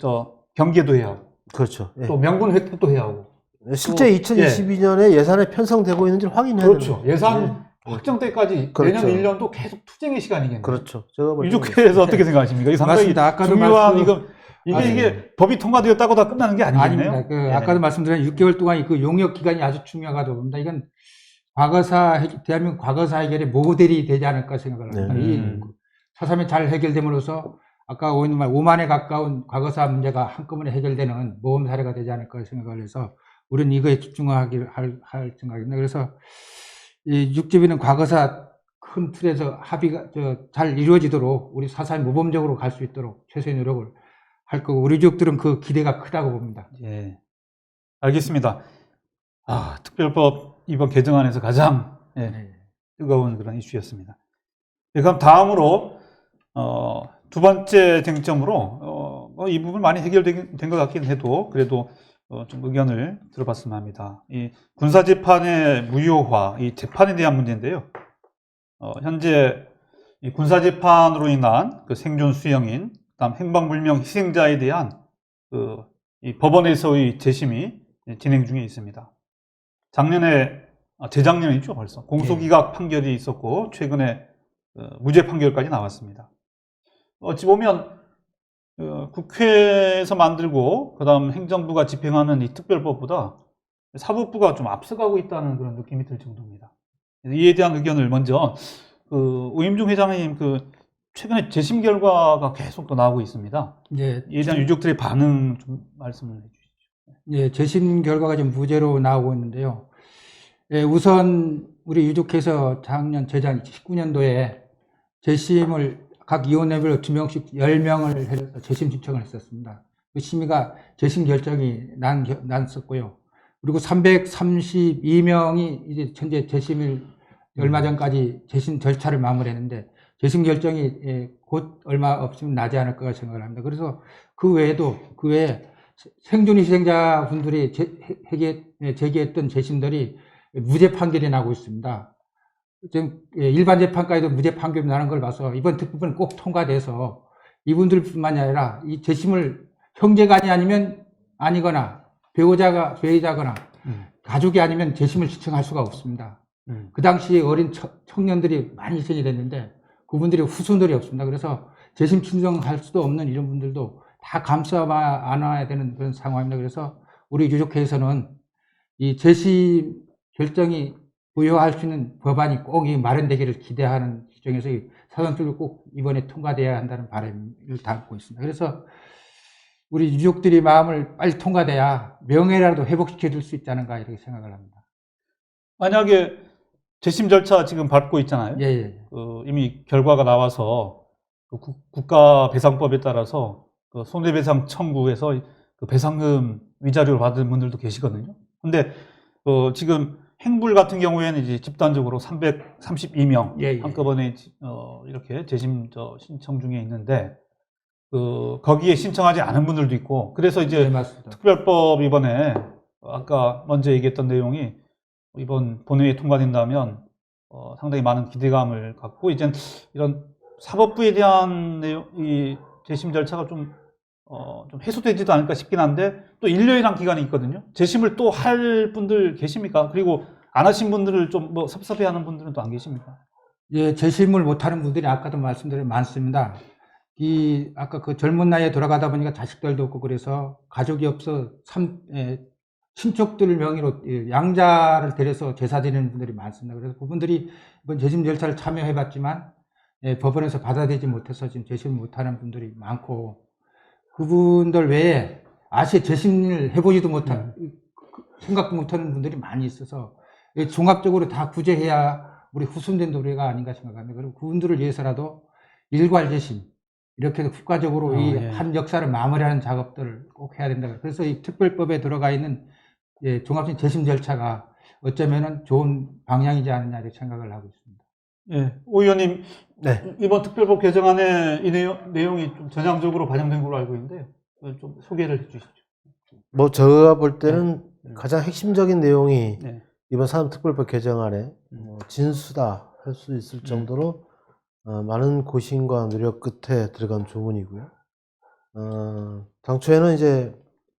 경계도 해야 하고 그렇죠. 또 명분 획득도 해야 하고 실제 2022년에 예산에 편성되고 있는지 확인해야 그렇죠. 됩니다. 예산 확정 때까지 그렇죠. 내년 1년도 계속 투쟁의 시간이겠네요. 그렇죠. 제가 볼 때는 유족회에서 어떻게 생각하십니까? 이 상당히 맞습니다. 아까도 중요한 말씀- 이게 법이 통과되었다고 다 끝나는 게 아니겠네요. 아닙니다. 아까도 말씀드린 6개월 동안 그 용역 기간이 아주 중요하다고 봅니다. 이건 대한민국 과거사 해결의 모델이 되지 않을까 생각을 합니다. 이 4.3이 잘 해결됨으로써 아까 의원님 말 5만에 가까운 과거사 문제가 한꺼번에 해결되는 모범 사례가 되지 않을까 생각을 해서 우리는 이거에 집중하기를 할 생각입니다. 그래서 이 6집에는 과거사 큰 틀에서 합의가 잘 이루어지도록 우리 4.3이 모범적으로 갈 수 있도록 최소의 노력을 할 거고 우리 유족들은 그 기대가 크다고 봅니다. 예. 알겠습니다. 특별법 이번 개정안에서 가장 뜨거운 그런 이슈였습니다. 그럼 다음으로 두 번째 쟁점으로 이 부분 많이 해결된 것 같긴 해도 그래도 좀 의견을 들어봤으면 합니다. 이 군사재판의 무효화, 이 재판에 대한 문제인데요. 현재 이 군사재판으로 인한 그 생존 수령인, 그다음 행방불명 희생자에 대한 이 법원에서의 재심이 진행 중에 있습니다. 재작년이죠, 벌써. 공소기각 판결이 있었고, 최근에 무죄 판결까지 나왔습니다. 어찌 보면, 국회에서 만들고, 그 다음 행정부가 집행하는 이 특별법보다 사법부가 좀 앞서가고 있다는 그런 느낌이 들 정도입니다. 이에 대한 의견을 먼저, 우임중 회장님, 최근에 재심 결과가 계속 또 나오고 있습니다. 예, 이에 대한 유족들의 반응 좀 말씀을 해주시죠. 예, 재심 결과가 지금 무죄로 나오고 있는데요. 예, 우선 우리 유족회에서 재작 19년도에 재심을 각 위원회별로 2명씩 10명을 해서 재심 신청을 했었습니다. 그 심의가 재심 결정이 났었고요. 그리고 332명이 이제 현재 재심을 얼마 전까지 재심 절차를 마무리했는데 재심 결정이 곧 얼마 없으면 나지 않을 거라 생각을 합니다. 그래서 그 외에 생존 희생자분들이 제기했던 재심들이 무죄 판결이 나고 있습니다. 지금 일반 재판까지도 무죄 판결이 나는 걸 봐서 이번 특별법은 꼭 통과돼서 이분들뿐만이 아니라 이 재심을 형제간이 아니거나 배우자거나 가족이 아니면 재심을 신청할 수가 없습니다. 그 당시에 어린 청년들이 많이 희생이 됐는데 그분들이 후손들이 없습니다. 그래서 재심 신청할 수도 없는 이런 분들도 다 감싸 안아야 되는 그런 상황입니다. 그래서 우리 유족회에서는 이 재심 결정이 부여할 수 있는 법안이 꼭 마련되기를 기대하는 중에서 사전투표 꼭 이번에 통과돼야 한다는 바람을 담고 있습니다. 그래서 우리 유족들이 마음을 빨리 통과돼야 명예라도 회복시켜 줄 수 있지 않은가 이렇게 생각을 합니다. 만약에 재심 절차 지금 밟고 있잖아요. 예. 이미 결과가 나와서 국가배상법에 따라서 손해배상 청구해서 배상금 위자료를 받은 분들도 계시거든요. 근데 지금 행불 같은 경우에는 이제 집단적으로 332명 한꺼번에 이렇게 재심 신청 중에 있는데 거기에 신청하지 않은 분들도 있고, 그래서 이제 맞습니다. 특별법 이번에 아까 먼저 얘기했던 내용이 이번 본회의에 통과된다면 상당히 많은 기대감을 갖고 이제 이런 사법부에 대한 이 재심 절차가 좀 해소되지도 않을까 싶긴 한데 또 1년이란 기간이 있거든요. 재심을 또 할 분들 계십니까? 그리고 안 하신 분들을 좀 섭섭해하는 분들은 또 안 계십니까? 예, 재심을 못하는 분들이 아까도 말씀드린 많습니다. 아까 그 젊은 나이에 돌아가다 보니까 자식들도 없고 그래서 가족이 없어 친척들 명의로 양자를 데려서 제사 드리는 분들이 많습니다. 그래서 그분들이 이번 재심 절차를 참여해봤지만 법원에서 받아들이지 못해서 지금 재심을 못하는 분들이 많고, 그분들 외에 아시에 재심을 해보지도 못한 생각도 못하는 분들이 많이 있어서 종합적으로 다 구제해야 우리 후손된 도리가 아닌가 생각합니다. 그리고 그분들을 위해서라도 일괄 재심 이렇게 국가적으로 이 한 역사를 마무리하는 작업들을 꼭 해야 된다. 그래서 이 특별법에 들어가 있는 종합적인 재심 절차가 어쩌면은 좋은 방향이지 않느냐 이렇게 생각을 하고 있습니다. 예, 오 의원님, 네. 이번 특별법 개정안에 이 내용이 좀 전향적으로 반영된 걸로 알고 있는데 좀 소개를 해주시죠. 뭐 제가 볼 때는 가장 핵심적인 내용이 네. 이번 사법특별법 개정안에 진수다 할 수 있을 정도로 많은 고심과 노력 끝에 들어간 조문이고요. 당초에는 이제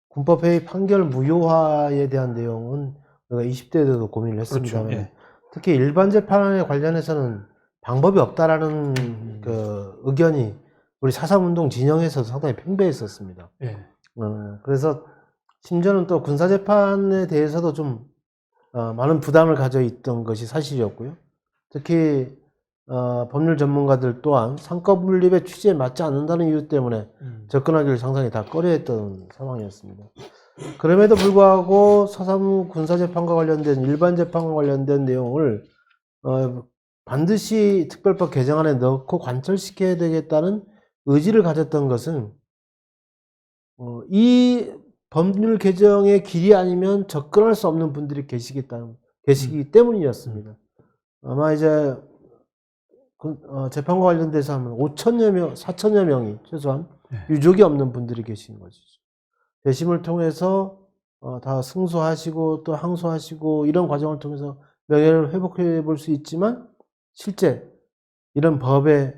군법회의 판결 무효화에 대한 내용은 우리가 20대 때도 고민을 했습니다만, 그렇죠. 예. 특히 일반 재판에 관련해서는 방법이 없다라는 그 의견이 우리 4.3운동 진영에서 상당히 팽배했었습니다. 예. 그래서 심지어는 또 군사재판에 대해서도 좀 많은 부담을 가져 있던 것이 사실이었고요. 특히 법률 전문가들 또한 상권 분립의 취지에 맞지 않는다는 이유 때문에 접근하기를 상당히 다 꺼려했던 상황이었습니다. 그럼에도 불구하고 4.3 군사재판과 관련된 일반 재판과 관련된 내용을 반드시 특별법 개정안에 넣고 관철시켜야 되겠다는 의지를 가졌던 것은 이 법률 개정의 길이 아니면 접근할 수 없는 분들이 계시기 때문이었습니다. 아마 이제 재판과 관련돼서 하면 5천여 명, 4천여 명이 최소한 유족이 없는 분들이 계시는 것이죠. 재심을 통해서 다 승소하시고 또 항소하시고 이런 과정을 통해서 명예를 회복해 볼 수 있지만 실제 이런 법에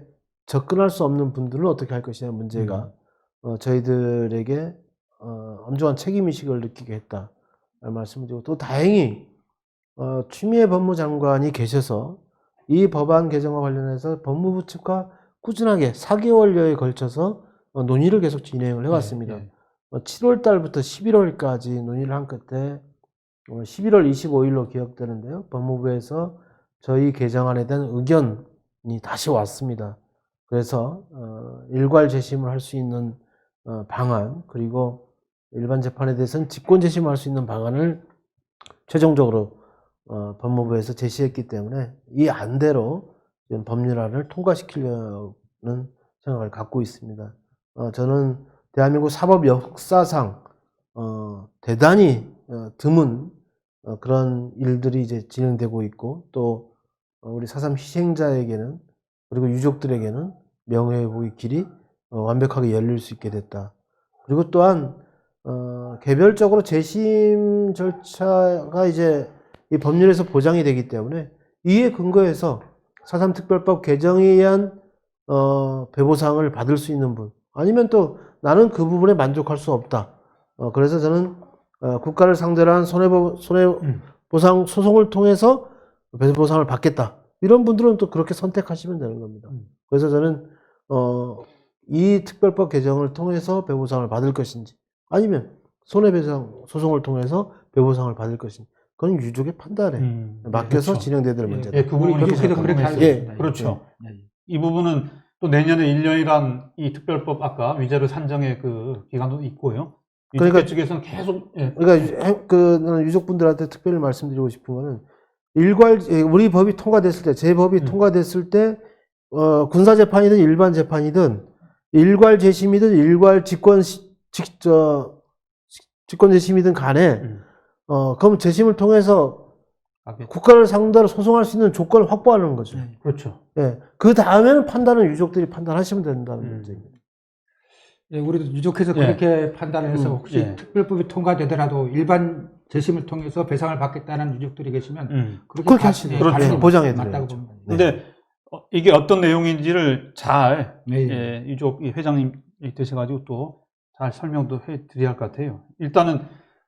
접근할 수 없는 분들은 어떻게 할 것이냐 문제가 저희들에게 엄중한 책임의식을 느끼게 했다 말씀을 드리고, 또 다행히 추미애 법무장관이 계셔서 이 법안 개정과 관련해서 법무부 측과 꾸준하게 4개월여에 걸쳐서 논의를 계속 진행을 해왔습니다. 7월 달부터 11월까지 논의를 한 끝에 11월 25일로 기억되는데요. 법무부에서 저희 개정안에 대한 의견이 다시 왔습니다. 그래서 일괄 재심을 할 수 있는 방안, 그리고 일반 재판에 대해서는 직권 재심을 할 수 있는 방안을 최종적으로 법무부에서 제시했기 때문에 이 안대로 법률안을 통과시키려는 생각을 갖고 있습니다. 저는 대한민국 사법 역사상 대단히 드문 그런 일들이 이제 진행되고 있고, 또 우리 4.3 희생자에게는, 그리고 유족들에게는 명예회복의 길이 완벽하게 열릴 수 있게 됐다. 그리고 또한 개별적으로 재심 절차가 이제 이 법률에서 보장이 되기 때문에 이에 근거해서 4.3 특별법 개정에 의한 배보상을 받을 수 있는 분, 아니면 또 나는 그 부분에 만족할 수 없다. 그래서 저는 국가를 상대로 한 손해보상 소송을 통해서 배보상을 받겠다. 이런 분들은 또 그렇게 선택하시면 되는 겁니다. 그래서 저는 이 특별법 개정을 통해서 배보상을 받을 것인지, 아니면 손해배상 소송을 통해서 배보상을 받을 것인지, 그건 유족의 판단에 맡겨서 그렇죠. 진행돼야 될 문제다. 그 부분이 유족회도 그렇게 알고 있습니다. 그렇죠. 예. 이 부분은 또 내년에 1년이란 이 특별법 아까 위자료 산정의 그 기간도 있고요. 그러니까 유족회 측에서는 계속 그러니까 유족분들한테 특별히 말씀드리고 싶은 거는, 우리 법이 통과됐을 때, 제 법이 통과됐을 때 군사재판이든 일반 재판이든 일괄 재심이든 일괄 직권 재심이든 간에 그럼 재심을 통해서 국가를 상대로 소송할 수 있는 조건을 확보하는 거죠. 그렇죠. 예. 그 다음에는 판단은 유족들이 판단하시면 된다는 문제입니다. 예, 우리도 유족해서 그렇게 판단을 해서 혹시 특별법이 통과되더라도 일반 재심을 통해서 배상을 받겠다는 유족들이 계시면 그렇게 하시죠. 그렇죠. 보장해드려야죠. 맞다고 봅니다. 근데 이게 어떤 내용인지를 잘 유족 회장님 되셔가지고 또 잘 설명도 해드려야 할 것 같아요. 일단은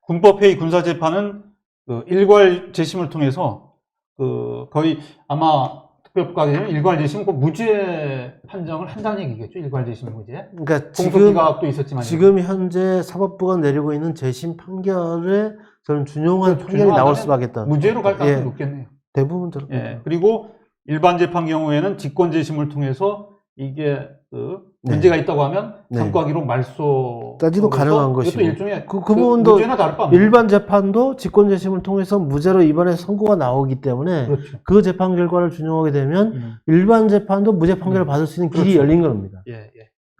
군법회의 군사재판은 그 일괄 재심을 통해서 그 거의 아마 특별법과 되면 일괄 재심 꼭 무죄 판정을 한다는 얘기겠죠. 일괄 재심 무죄. 그러니까 공소기각도 있었지만 지금 현재 사법부가 내리고 있는 재심 판결에 저는 준용한 판결이 나올 수밖에 없다. 무죄로 갈 가능성이 높겠네요. 대부분 저렇게. 예. 그리고 일반 재판 경우에는 직권 재심을 통해서 이게 그 문제가 있다고 하면 상과기록 말소 따지도 가능한 것이고, 이것도 일종의 그 부분도 무죄나 다를 바 없는 일반 재판도 직권 재심을 통해서 무죄로 이번에 선고가 나오기 때문에 그렇죠. 그 재판 결과를 준용하게 되면 일반 재판도 무죄 판결을 받을 수 있는 길이 열린 겁니다.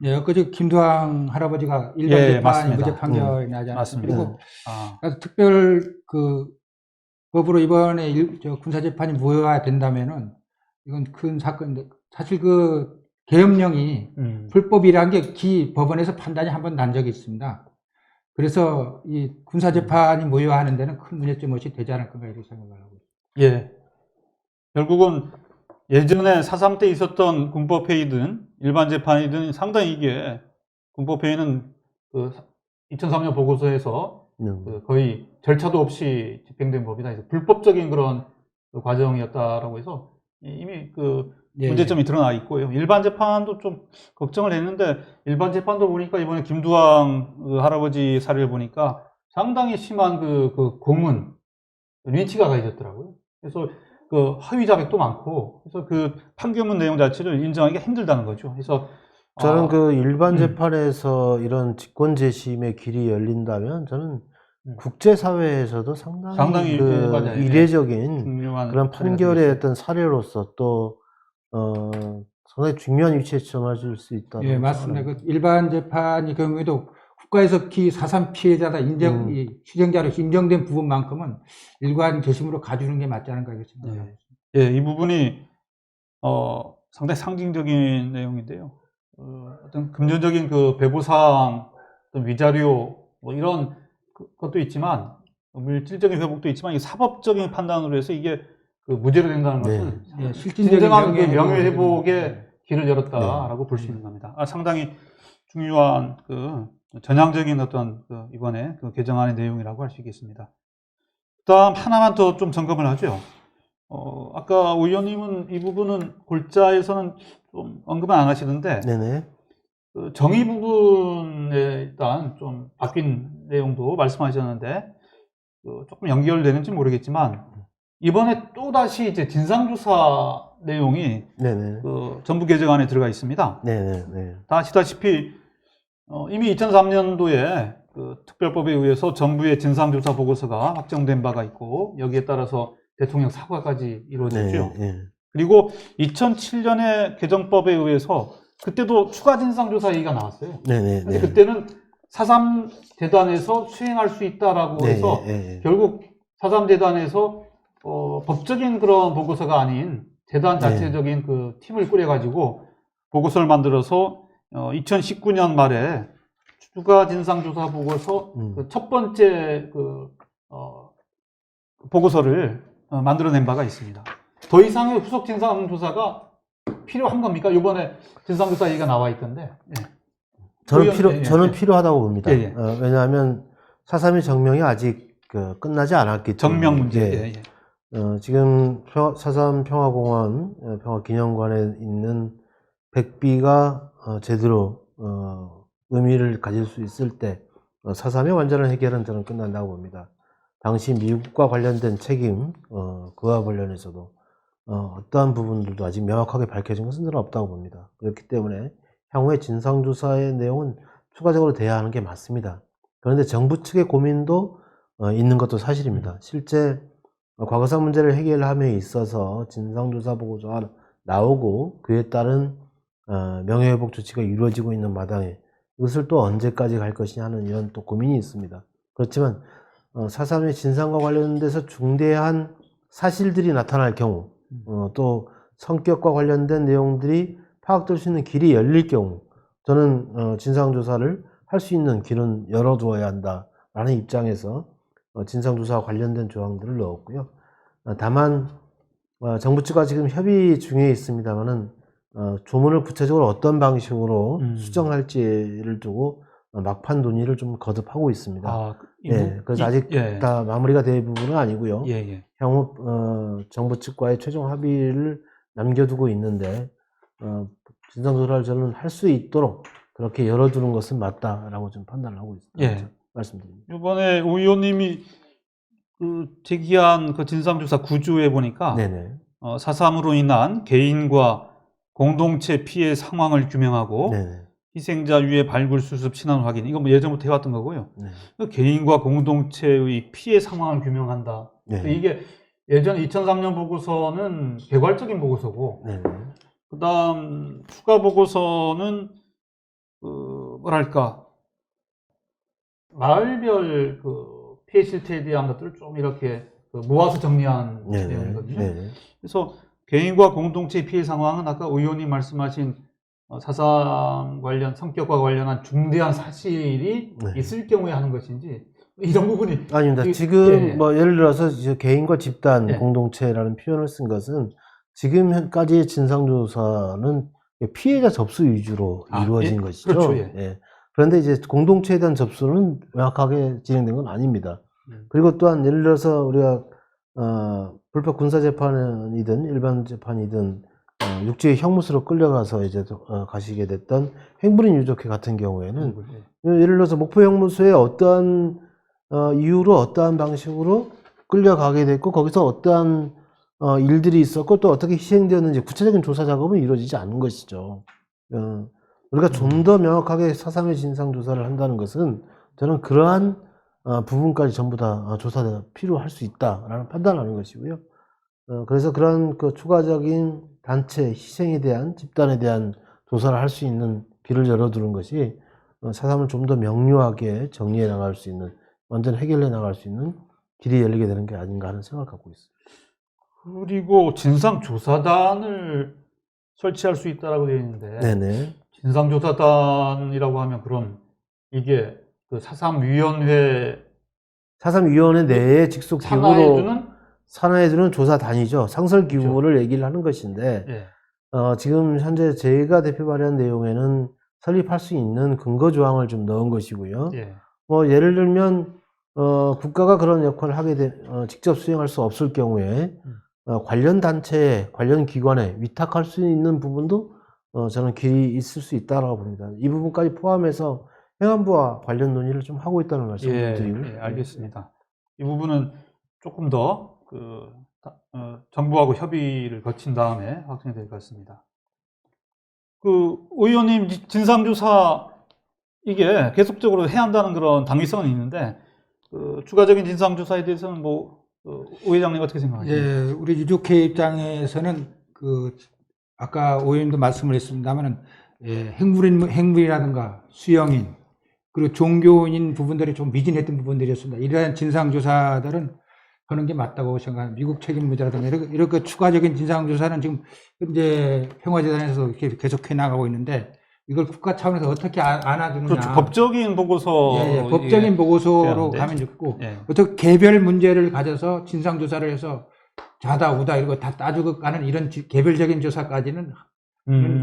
예, 엊그제 김두왕 할아버지가 일반 재판이 맞습니다. 무죄 판결이 나지 않았습니까? 맞습니다. 그리고 그래서 특별 그 법으로 이번에 군사재판이 무효화된다면은 이건 큰 사건인데, 사실 그 계엄령이 불법이라는 게 법원에서 판단이 한 번 난 적이 있습니다. 그래서 이 군사재판이 무효화하는 데는 큰 문제점 없이 되지 않을 건가 이렇게 생각을 하고 있습니다. 예. 결국은 예전에 4.3 때 있었던 군법회의든 일반 재판이든 상당히 이게 군법회의는 그 2003년 보고서에서 그 거의 절차도 없이 집행된 법이다 해서 불법적인 그런 그 과정이었다라고 해서 이미 그 문제점이 드러나 있고요. 일반 재판도 좀 걱정을 했는데, 일반 재판도 보니까 이번에 김두왕 그 할아버지 사례를 보니까 상당히 심한 그 고문, 린치가 가해졌더라고요. 그래서 그 허위 자백도 많고, 그래서 그 판결문 내용 자체를 인정하기가 힘들다는 거죠. 그래서 저는 그 일반 재판에서 이런 직권 재심의 길이 열린다면 저는 국제사회에서도 상당히 그 맞아요. 이례적인 그런 판결의 어떤 사례로서 또 상당히 중요한 위치에 점화질 수 있다. 예, 맞습니다. 그 일반 재판이 경우에도 국가에서 4.3 피해자다 희생자로 인정된 부분만큼은 일반 재심으로 가주는 게 맞지 않은가 이렇게 생각합니다. 예, 이 부분이 상당히 상징적인 내용인데요. 어떤 금전적인 그 배보상, 어떤 위자료 뭐 이런 것도 있지만, 물질적인 회복도 있지만, 이 사법적인 판단으로 해서 이게 그 무죄로 된다는 네. 것은 예, 실질적인 진정한 그 명예회복을 명예회복의 길을 열었다라고 볼 수 있는 겁니다. 상당히 중요한 그 전향적인 어떤 그 이번에 그 개정안의 내용이라고 할 수 있겠습니다. 그다음 하나만 더 좀 점검을 하죠. 아까 오 의원님은 이 부분은 골자에서는 좀 언급은 안 하시는데 네네. 그 정의 부분에 일단 좀 바뀐 내용도 말씀하셨는데 조금 연결되는지 모르겠지만 이번에 또 다시 이제 진상조사 내용이 네네. 그 정부 개정안에 들어가 있습니다. 네네. 다 아시다시피 이미 2003년도에 그 특별법에 의해서 정부의 진상조사 보고서가 확정된 바가 있고 여기에 따라서 대통령 사과까지 이루어졌죠. 네. 그리고 2007년에 개정법에 의해서 그때도 추가 진상조사 얘기가 나왔어요. 네네. 근데 그때는 4.3 대단에서 수행할 수 있다라고 해서 결국 4.3 대단에서 법적인 그런 보고서가 아닌 대단 자체적인 그 팀을 꾸려가지고 보고서를 만들어서 2019년 말에 추가 진상조사 보고서 그 첫 번째 그 보고서를 만들어낸 바가 있습니다. 더 이상의 후속 진상조사가 필요한 겁니까? 이번에 진상조사 얘기가 나와 있던데. 예. 저는 필요하다고 봅니다. 예. 왜냐하면 4.3의 정명이 아직 끝나지 않았기 때문에. 정명 문제. 지금 4.3 평화공원, 평화기념관에 있는 백비가 제대로 의미를 가질 수 있을 때 4.3의 완전한 해결은 저는 끝난다고 봅니다. 당시 미국과 관련된 책임, 그와 관련해서도 어떠한 부분들도 아직 명확하게 밝혀진 것은 저는 없다고 봅니다. 그렇기 때문에 향후에 진상조사의 내용은 추가적으로 돼야 하는 게 맞습니다. 그런데 정부 측의 고민도 있는 것도 사실입니다. 실제 과거사 문제를 해결함에 있어서 진상조사 보고서가 나오고 그에 따른 명예회복 조치가 이루어지고 있는 마당에 이것을 또 언제까지 갈 것이냐 하는 이런 또 고민이 있습니다. 그렇지만 4.3의 진상과 관련돼서 중대한 사실들이 나타날 경우 또 성격과 관련된 내용들이 파악될 수 있는 길이 열릴 경우 저는 진상조사를 할 수 있는 길은 열어두어야 한다라는 입장에서 진상조사와 관련된 조항들을 넣었고요. 다만 정부 측과 지금 협의 중에 있습니다만은 조문을 구체적으로 어떤 방식으로 수정할지를 두고 막판 논의를 좀 거듭하고 있습니다. 그래서 아직 다 마무리가 될 부분은 아니고요. 향후 정부 측과의 최종 합의를 남겨두고 있는데 진상조사를 저는 할 수 있도록 그렇게 열어두는 것은 맞다라고 좀 판단을 하고 있습니다. 말씀드립니다. 이번에 오 의원님이 제기한 그 진상조사 구조에 보니까 4.3으로 인한 개인과 공동체 피해 상황을 규명하고 희생자 유해 발굴 수습 신원 확인 이거 뭐 예전부터 해왔던 거고요. 개인과 공동체의 피해 상황을 규명한다. 이게 예전 2003년 보고서는 개괄적인 보고서고 그다음 추가 보고서는 뭐랄까 마을별 그 피해 실태에 대한 것들을 좀 이렇게 모아서 정리한 내용이거든요. 그래서 개인과 공동체 피해 상황은 아까 의원님 말씀하신 4.3 관련 성격과 관련한 중대한 사실이 있을 경우에 하는 것인지 이런 부분이 아닙니다. 지금 뭐 예를 들어서 이제 개인과 집단 공동체라는 표현을 쓴 것은 지금까지의 진상조사는 피해자 접수 위주로 이루어진 것이죠. 그렇죠. 그런데 이제 공동체에 대한 접수는 명확하게 진행된 건 아닙니다. 그리고 또한 예를 들어서 우리가 불법 군사 재판이든 일반 재판이든 육지의 형무소로 끌려가서 이제 가시게 됐던 행불인 유족회 같은 경우에는 예를 들어서 목포 형무소에 어떠한 이유로 어떠한 방식으로 끌려가게 됐고 거기서 어떠한 일들이 있었고 또 어떻게 희생되었는지 구체적인 조사 작업은 이루어지지 않은 것이죠. 우리가 좀 더 명확하게 4.3의 진상조사를 한다는 것은 저는 그러한 부분까지 전부 다 조사가 필요할 수 있다라는 판단을 하는 것이고요. 그래서 그런 그 추가적인 단체 희생에 대한 집단에 대한 조사를 할 수 있는 길을 열어두는 것이 4.3을 좀 더 명료하게 정리해 나갈 수 있는 완전 해결해 나갈 수 있는 길이 열리게 되는 게 아닌가 하는 생각을 갖고 있습니다. 그리고 진상조사단을 설치할 수 있다라고 되어 있는데 진상조사단이라고 하면 그럼 이게 그 4.3 위원회 내에 직속 기구로 상하해주는 산하에서는 조사 단위죠. 상설 규모를 얘기를 하는 것인데, 예. 지금 현재 제가 대표 발의한 내용에는 설립할 수 있는 근거 조항을 좀 넣은 것이고요. 예. 예를 들면, 국가가 그런 역할을 직접 수행할 수 없을 경우에, 관련 단체에, 관련 기관에 위탁할 수 있는 부분도, 저는 길이 있을 수 있다라고 봅니다. 이 부분까지 포함해서 행안부와 관련 논의를 좀 하고 있다는 말씀을 예, 드리고. 예, 알겠습니다. 이 부분은 조금 더 정부하고 협의를 거친 다음에 확정이 될 것 같습니다. 의원님 진상조사 이게 계속적으로 해야 한다는 그런 당위성은 있는데 추가적인 진상조사에 대해서는 오 회장님 어떻게 생각하십니까? 예, 우리 유족회 입장에서는 아까 오 의원님도 말씀을 했습니다만은 행물이라든가 수영인 그리고 종교인 부분들이 좀 미진했던 부분들이었습니다. 이러한 진상조사들은 하는 게 맞다고 생각합니다. 미국 책임 문제라든가 이렇게 추가적인 진상조사는 지금 현재 평화재단에서 이렇게 계속해 나가고 있는데 이걸 국가 차원에서 어떻게 안아주느냐. 그렇죠. 법적인 보고서. 예, 법적인 보고서로 돼야 가면 좋고 예. 어떻게 개별 문제를 가져서 진상조사를 해서 좌다 우다 이런 거 다 따지고 가는 이런 개별적인 조사까지는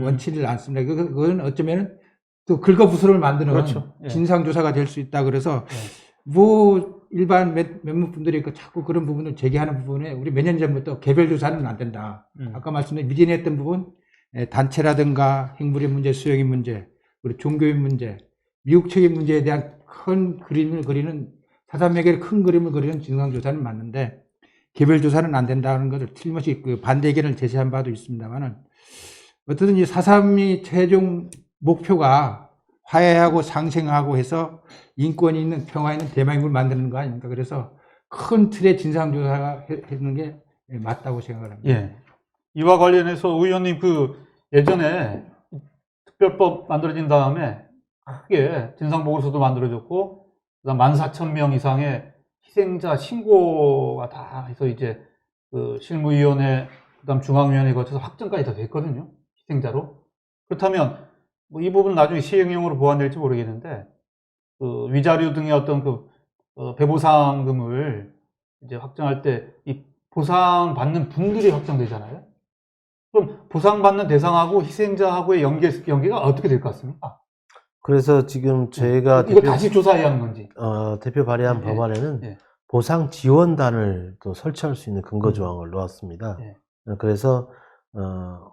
원치를 않습니다. 그건 어쩌면 또 긁어부스를 만드는 그렇죠. 예. 진상조사가 될 수 있다. 그래서 일반 몇몇 분들이 자꾸 그런 부분을 제기하는 부분에 우리 몇 년 전부터 개별 조사는 안 된다. 아까 말씀드린 미진했던 부분, 단체라든가 행물의 문제, 수용인 문제, 그리고 종교인 문제, 미국 책임 문제에 대한 큰 그림을 그리는 사삼매개의 큰 그림을 그리는 진상조사는 맞는데 개별 조사는 안 된다는 것을 틀림없이 반대 의견을 제시한 바도 있습니다만은 어쨌든 이 4.3이 최종 목표가 화해하고 상생하고 해서 인권이 있는 평화 있는 대한민국을 만드는 거 아닙니까? 그래서 큰 틀의 진상조사가 하는 게 맞다고 생각을 합니다. 예. 이와 관련해서 의원님 예전에 특별법 만들어진 다음에 크게 진상보고서도 만들어졌고 그다음 14,000명 이상의 희생자 신고가 다 해서 이제 실무위원회 그다음 중앙위원회 거쳐서 확정까지 다 됐거든요. 희생자로. 그렇다면 이 부분은 나중에 시행령으로 보완될지 모르겠는데 위자료 등의 어떤 배보상금을 이제 확정할 때 이 보상받는 분들이 확정되잖아요. 그럼 보상받는 대상하고 희생자하고의 연계가 어떻게 될 것 같습니까? 그래서 지금 제가 이거 다시 조사해야 하는 건지. 대표 발의한 예, 법안에는 예. 보상 지원단을 또 설치할 수 있는 근거 조항을 넣었습니다. 예. 그래서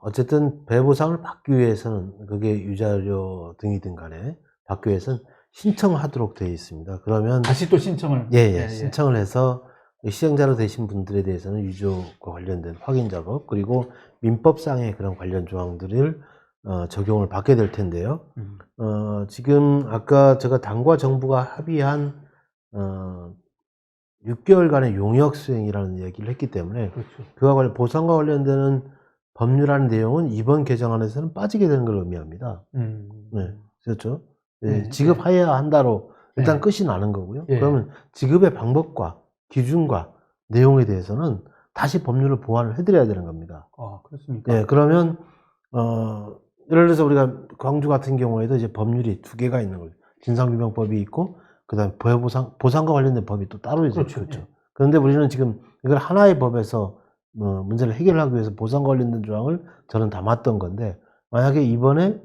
어쨌든 배보상을 받기 위해서는 그게 유자료 등이든 간에 받기 위해서는 신청하도록 되어 있습니다. 그러면 다시 또 신청을. 신청을 해서 희생자로 되신 분들에 대해서는 유족과 관련된 확인 작업 그리고 민법상의 그런 관련 조항들을 적용을 받게 될 텐데요. 지금 아까 제가 당과 정부가 합의한 6개월간의 용역 수행이라는 얘기를 했기 때문에 그렇죠. 그와 관련 보상과 관련되는 법률안 내용은 이번 개정안에서는 빠지게 되는 걸 의미합니다. 네, 그렇죠. 네, 지급해야 한다로 일단 네. 끝이 나는 거고요. 네. 그러면 지급의 방법과 기준과 내용에 대해서는 다시 법률을 보완을 해드려야 되는 겁니다. 아, 그렇습니까? 네, 그러면 예를 들어서 우리가 광주 같은 경우에도 이제 법률이 두 개가 있는 거죠. 진상규명법이 있고 그다음에 보상과 관련된 법이 또 따로 있죠. 그렇죠. 네. 그런데 우리는 지금 이걸 하나의 법에서 문제를 해결하기 위해서 보상과 관련된 조항을 저는 담았던 건데 만약에 이번에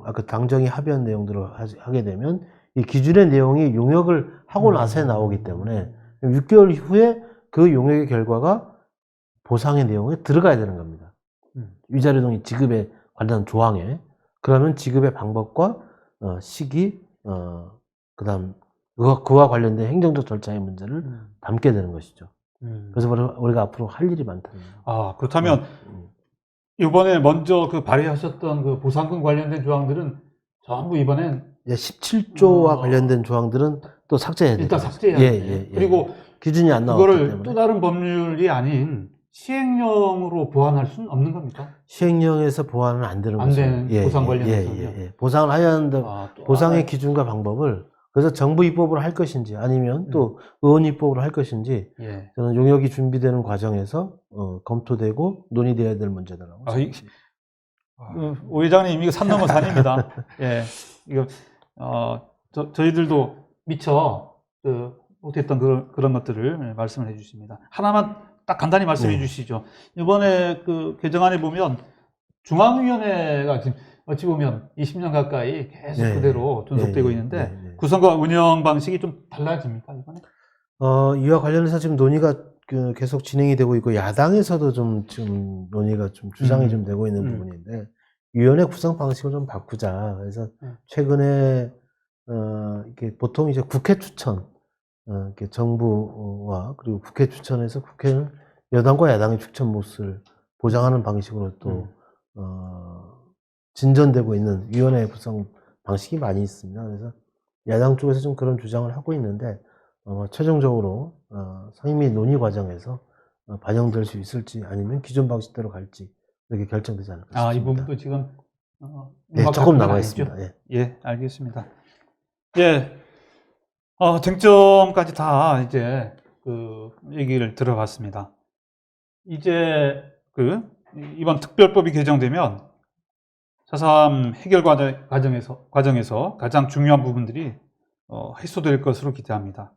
아까 당정이 합의한 내용대로 하게 되면 이 기준의 내용이 용역을 하고 나서 나오기 때문에 6개월 후에 그 용역의 결과가 보상의 내용에 들어가야 되는 겁니다. 위자료 등의 지급에 관련 조항에. 그러면 지급의 방법과 시기, 그다음 그와 관련된 행정적 절차의 문제를 담게 되는 것이죠. 그래서 우리가 앞으로 할 일이 많다는 거예요. 아, 그렇다면 이번에 먼저 발의하셨던 보상금 관련된 조항들은 전부 이번엔 17조와 관련된 조항들은 또 삭제해야 돼요. 일단 삭제해야 돼요. 그리고 기준이 안 나왔기 그거를 때문에. 또 다른 법률이 아닌 시행령으로 보완할 수는 없는 겁니까? 시행령에서 보완은 안 되는 안 거죠. 되는 보상 관련해서요? 보상을 해야 하는데 보상의 기준과 방법을 그래서 정부 입법으로 할 것인지 아니면 또 의원 입법으로 할 것인지 저는 용역이 준비되는 과정에서 검토되고 논의되어야 될 문제다라고 생각합니다. 오 회장님 이거 산 넘어 산입니다. 예, 이거 저희들도 미처 못했던 그런 것들을 말씀을 해주십니다. 하나만 딱 간단히 말씀해 네. 주시죠. 이번에 그 개정안에 보면 중앙위원회가 지금 어찌 보면 20년 가까이 계속 네. 그대로 존속되고 네. 있는데 네. 네. 구성과 운영 방식이 좀 달라집니까, 이번에? 이와 관련해서 지금 논의가 계속 진행이 되고 있고, 야당에서도 좀 지금 논의가 좀 주장이 좀 되고 있는 부분인데, 위원회 구성 방식을 좀 바꾸자. 그래서 최근에, 이렇게 보통 이제 국회 추천, 이렇게 정부와 그리고 국회 추천해서 국회는 여당과 야당의 추천 몫을 보장하는 방식으로 또, 진전되고 있는 위원회 구성 방식이 많이 있습니다. 그래서 야당 쪽에서 좀 그런 주장을 하고 있는데, 최종적으로 상임위 논의 과정에서 반영될 수 있을지 아니면 기존 방식대로 갈지 이렇게 결정되지 않을까 싶습니다. 아, 이 부분도 지금 네, 조금 남아 있습니다. 예. 예, 알겠습니다. 예, 쟁점까지 다 이제 그 얘기를 들어봤습니다. 이제 그 이번 특별법이 개정되면 4.3 해결 과정에서 가장 중요한 부분들이 해소될 것으로 기대합니다.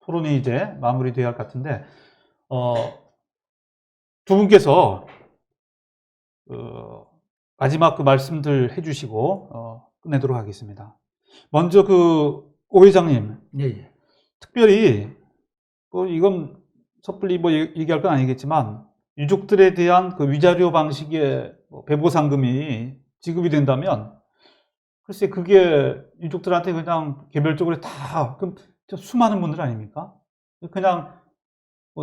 토론이 이제 마무리되어야 할 것 같은데, 두 분께서 마지막 그 말씀들 해주시고 끝내도록 하겠습니다. 먼저 그 오 회장님, 예, 예. 특별히 이건 섣불리 얘기할 건 아니겠지만 유족들에 대한 그 위자료 방식의 배보상금이 지급이 된다면 글쎄 그게 유족들한테 그냥 개별적으로 다 그럼 수많은 분들 아닙니까? 그냥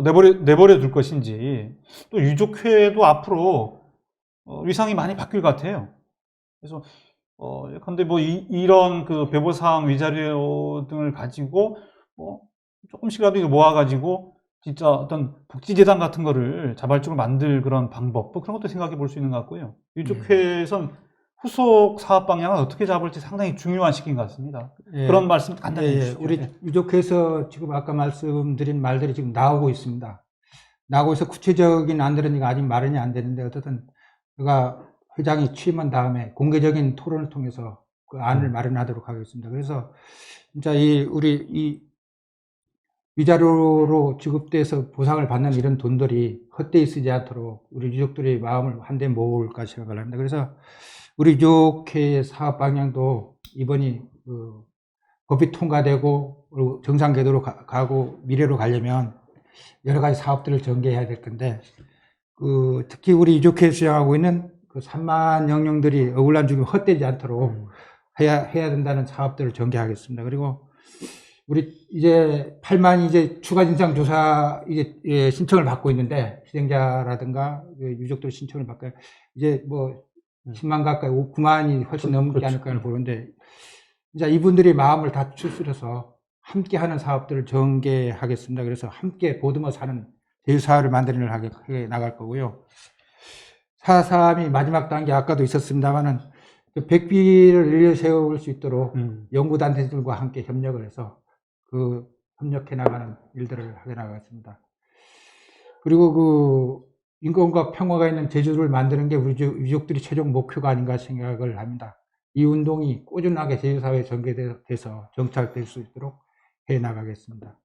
내버려 둘 것인지, 또 유족회도 앞으로 위상이 많이 바뀔 것 같아요. 그래서 근데 이런 그 배보상 위자료 등을 가지고 조금씩이라도 이거 모아가지고 진짜 어떤 복지재단 같은 거를 자발적으로 만들 그런 방법, 그런 것도 생각해 볼 수 있는 것 같고요. 유족회에선 후속 사업 방향을 어떻게 잡을지 상당히 중요한 시기인 것 같습니다. 예. 그런 말씀 간단히 예, 예. 해주시죠. 우리 유족회에서 지금 아까 말씀드린 말들이 지금 나오고 있습니다. 나오고 있어 구체적인 안들은 아직 마련이 안 되는데, 어쨌든 제가 회장이 취임한 다음에 공개적인 토론을 통해서 그 안을 마련하도록 하겠습니다. 그래서 진짜 우리 이 위자료로 지급돼서 보상을 받는 이런 돈들이 헛되이 쓰지 않도록 우리 유족들의 마음을 한데 모을까 생각을 합니다. 그래서 우리 유족회의 사업 방향도 이번이 법이 통과되고 정상 궤도로 가고 미래로 가려면 여러 가지 사업들을 전개해야 될 건데, 특히 우리 유족회에서 주장하고 있는 그 3만 영령들이 억울한 죽음 헛되지 않도록 해야 된다는 사업들을 전개하겠습니다. 그리고 우리 이제 8만 이제 추가 진상 조사 이제 신청을 받고 있는데, 희생자라든가 유족들 신청을 받고 이제 10만 가까이 9만이 훨씬 넘지 않을까 보는데, 이제 이분들이 마음을 다 추스려서 함께 하는 사업들을 전개하겠습니다. 그래서 함께 보듬어 사는 제휴사를 만들어 나갈 거고요. 4.3이 마지막 단계 아까도 있었습니다만은 백비를 늘려 세울 수 있도록 연구단체들과 함께 협력을 해서 협력해 나가는 일들을 하게 나가겠습니다. 그리고 인권과 평화가 있는 제주를 만드는 게 우리 유족들이 최종 목표가 아닌가 생각을 합니다. 이 운동이 꾸준하게 제주사회에 전개돼서 정착될 수 있도록 해 나가겠습니다.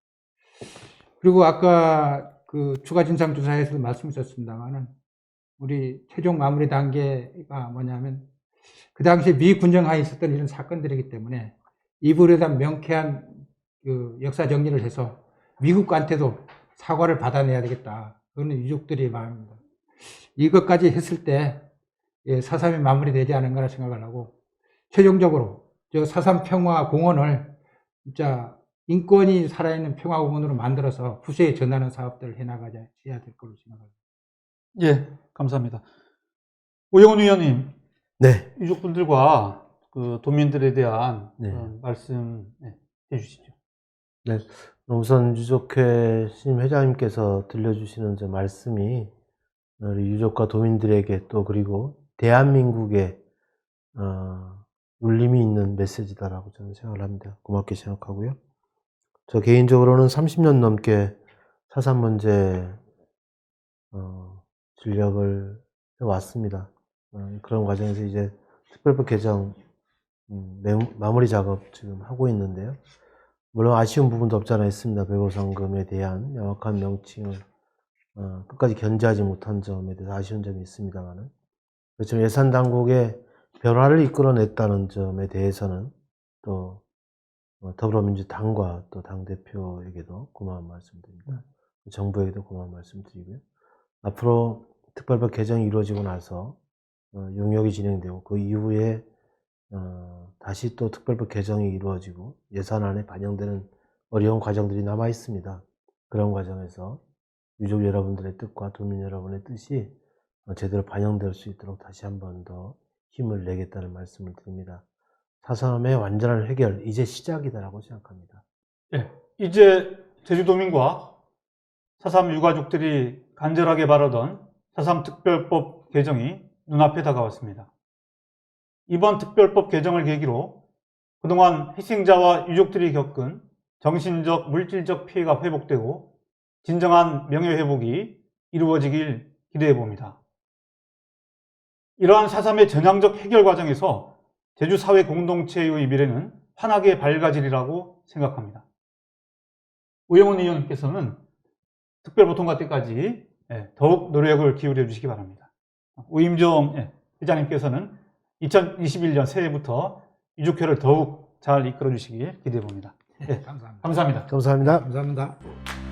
그리고 아까 추가 진상조사에서도 말씀하셨습니다만은 우리 최종 마무리 단계가 뭐냐면, 그 당시에 미 군정하에 있었던 이런 사건들이기 때문에 이불에 대한 명쾌한 역사 정리를 해서 미국한테도 사과를 받아내야 되겠다. 그건 유족들의 마음입니다. 이것까지 했을 때 4.3이 마무리되지 않은가 생각을 하고, 최종적으로 4.3 평화공원을 진짜 인권이 살아있는 평화공원으로 만들어서 후세에 전하는 사업들을 해야 될 걸로 생각합니다. 예, 감사합니다. 오영훈 위원님, 네. 유족분들과 그 도민들에 대한 네. 말씀 해주시죠. 네. 우선 유족회 신임 회장님께서 들려주시는 이제 말씀이 우리 유족과 도민들에게 또 그리고 대한민국에 울림이 있는 메시지다라고 저는 생각을 합니다. 고맙게 생각하고요. 저 개인적으로는 30년 넘게 4.3 문제 진력을 해왔습니다. 그런 과정에서 이제 특별법 개정 마무리 작업 지금 하고 있는데요. 물론 아쉬운 부분도 없지 않아 있습니다. 배보상금에 대한 명확한 명칭을 끝까지 견제하지 못한 점에 대해서 아쉬운 점이 있습니다만은, 그렇지만 예산 당국의 변화를 이끌어냈다는 점에 대해서는 또 더불어민주당과 또 당대표에게도 고마운 말씀드립니다. 정부에게도 고마운 말씀드리고요. 앞으로 특별법 개정이 이루어지고 나서 용역이 진행되고 그 이후에 다시 또 특별법 개정이 이루어지고 예산안에 반영되는 어려운 과정들이 남아 있습니다. 그런 과정에서 유족 여러분들의 뜻과 도민 여러분의 뜻이 제대로 반영될 수 있도록 다시 한 번 더 힘을 내겠다는 말씀을 드립니다. 4.3의 완전한 해결, 이제 시작이다라고 생각합니다. 예, 이제 제주도민과 4.3 유가족들이 간절하게 바라던 4.3 특별법 개정이 눈앞에 다가왔습니다. 이번 특별법 개정을 계기로 그동안 희생자와 유족들이 겪은 정신적, 물질적 피해가 회복되고 진정한 명예회복이 이루어지길 기대해 봅니다. 이러한 4.3의 전향적 해결 과정에서 제주 사회 공동체의 미래는 환하게 밝아지리라고 생각합니다. 우영훈 의원님께서는 특별법 통과 때까지 더욱 노력을 기울여 주시기 바랍니다. 우임종 회장님께서는 2021년 새해부터 유족회를 더욱 잘 이끌어 주시길 기대해 봅니다. 감사합니다. 감사합니다. 감사합니다. 감사합니다.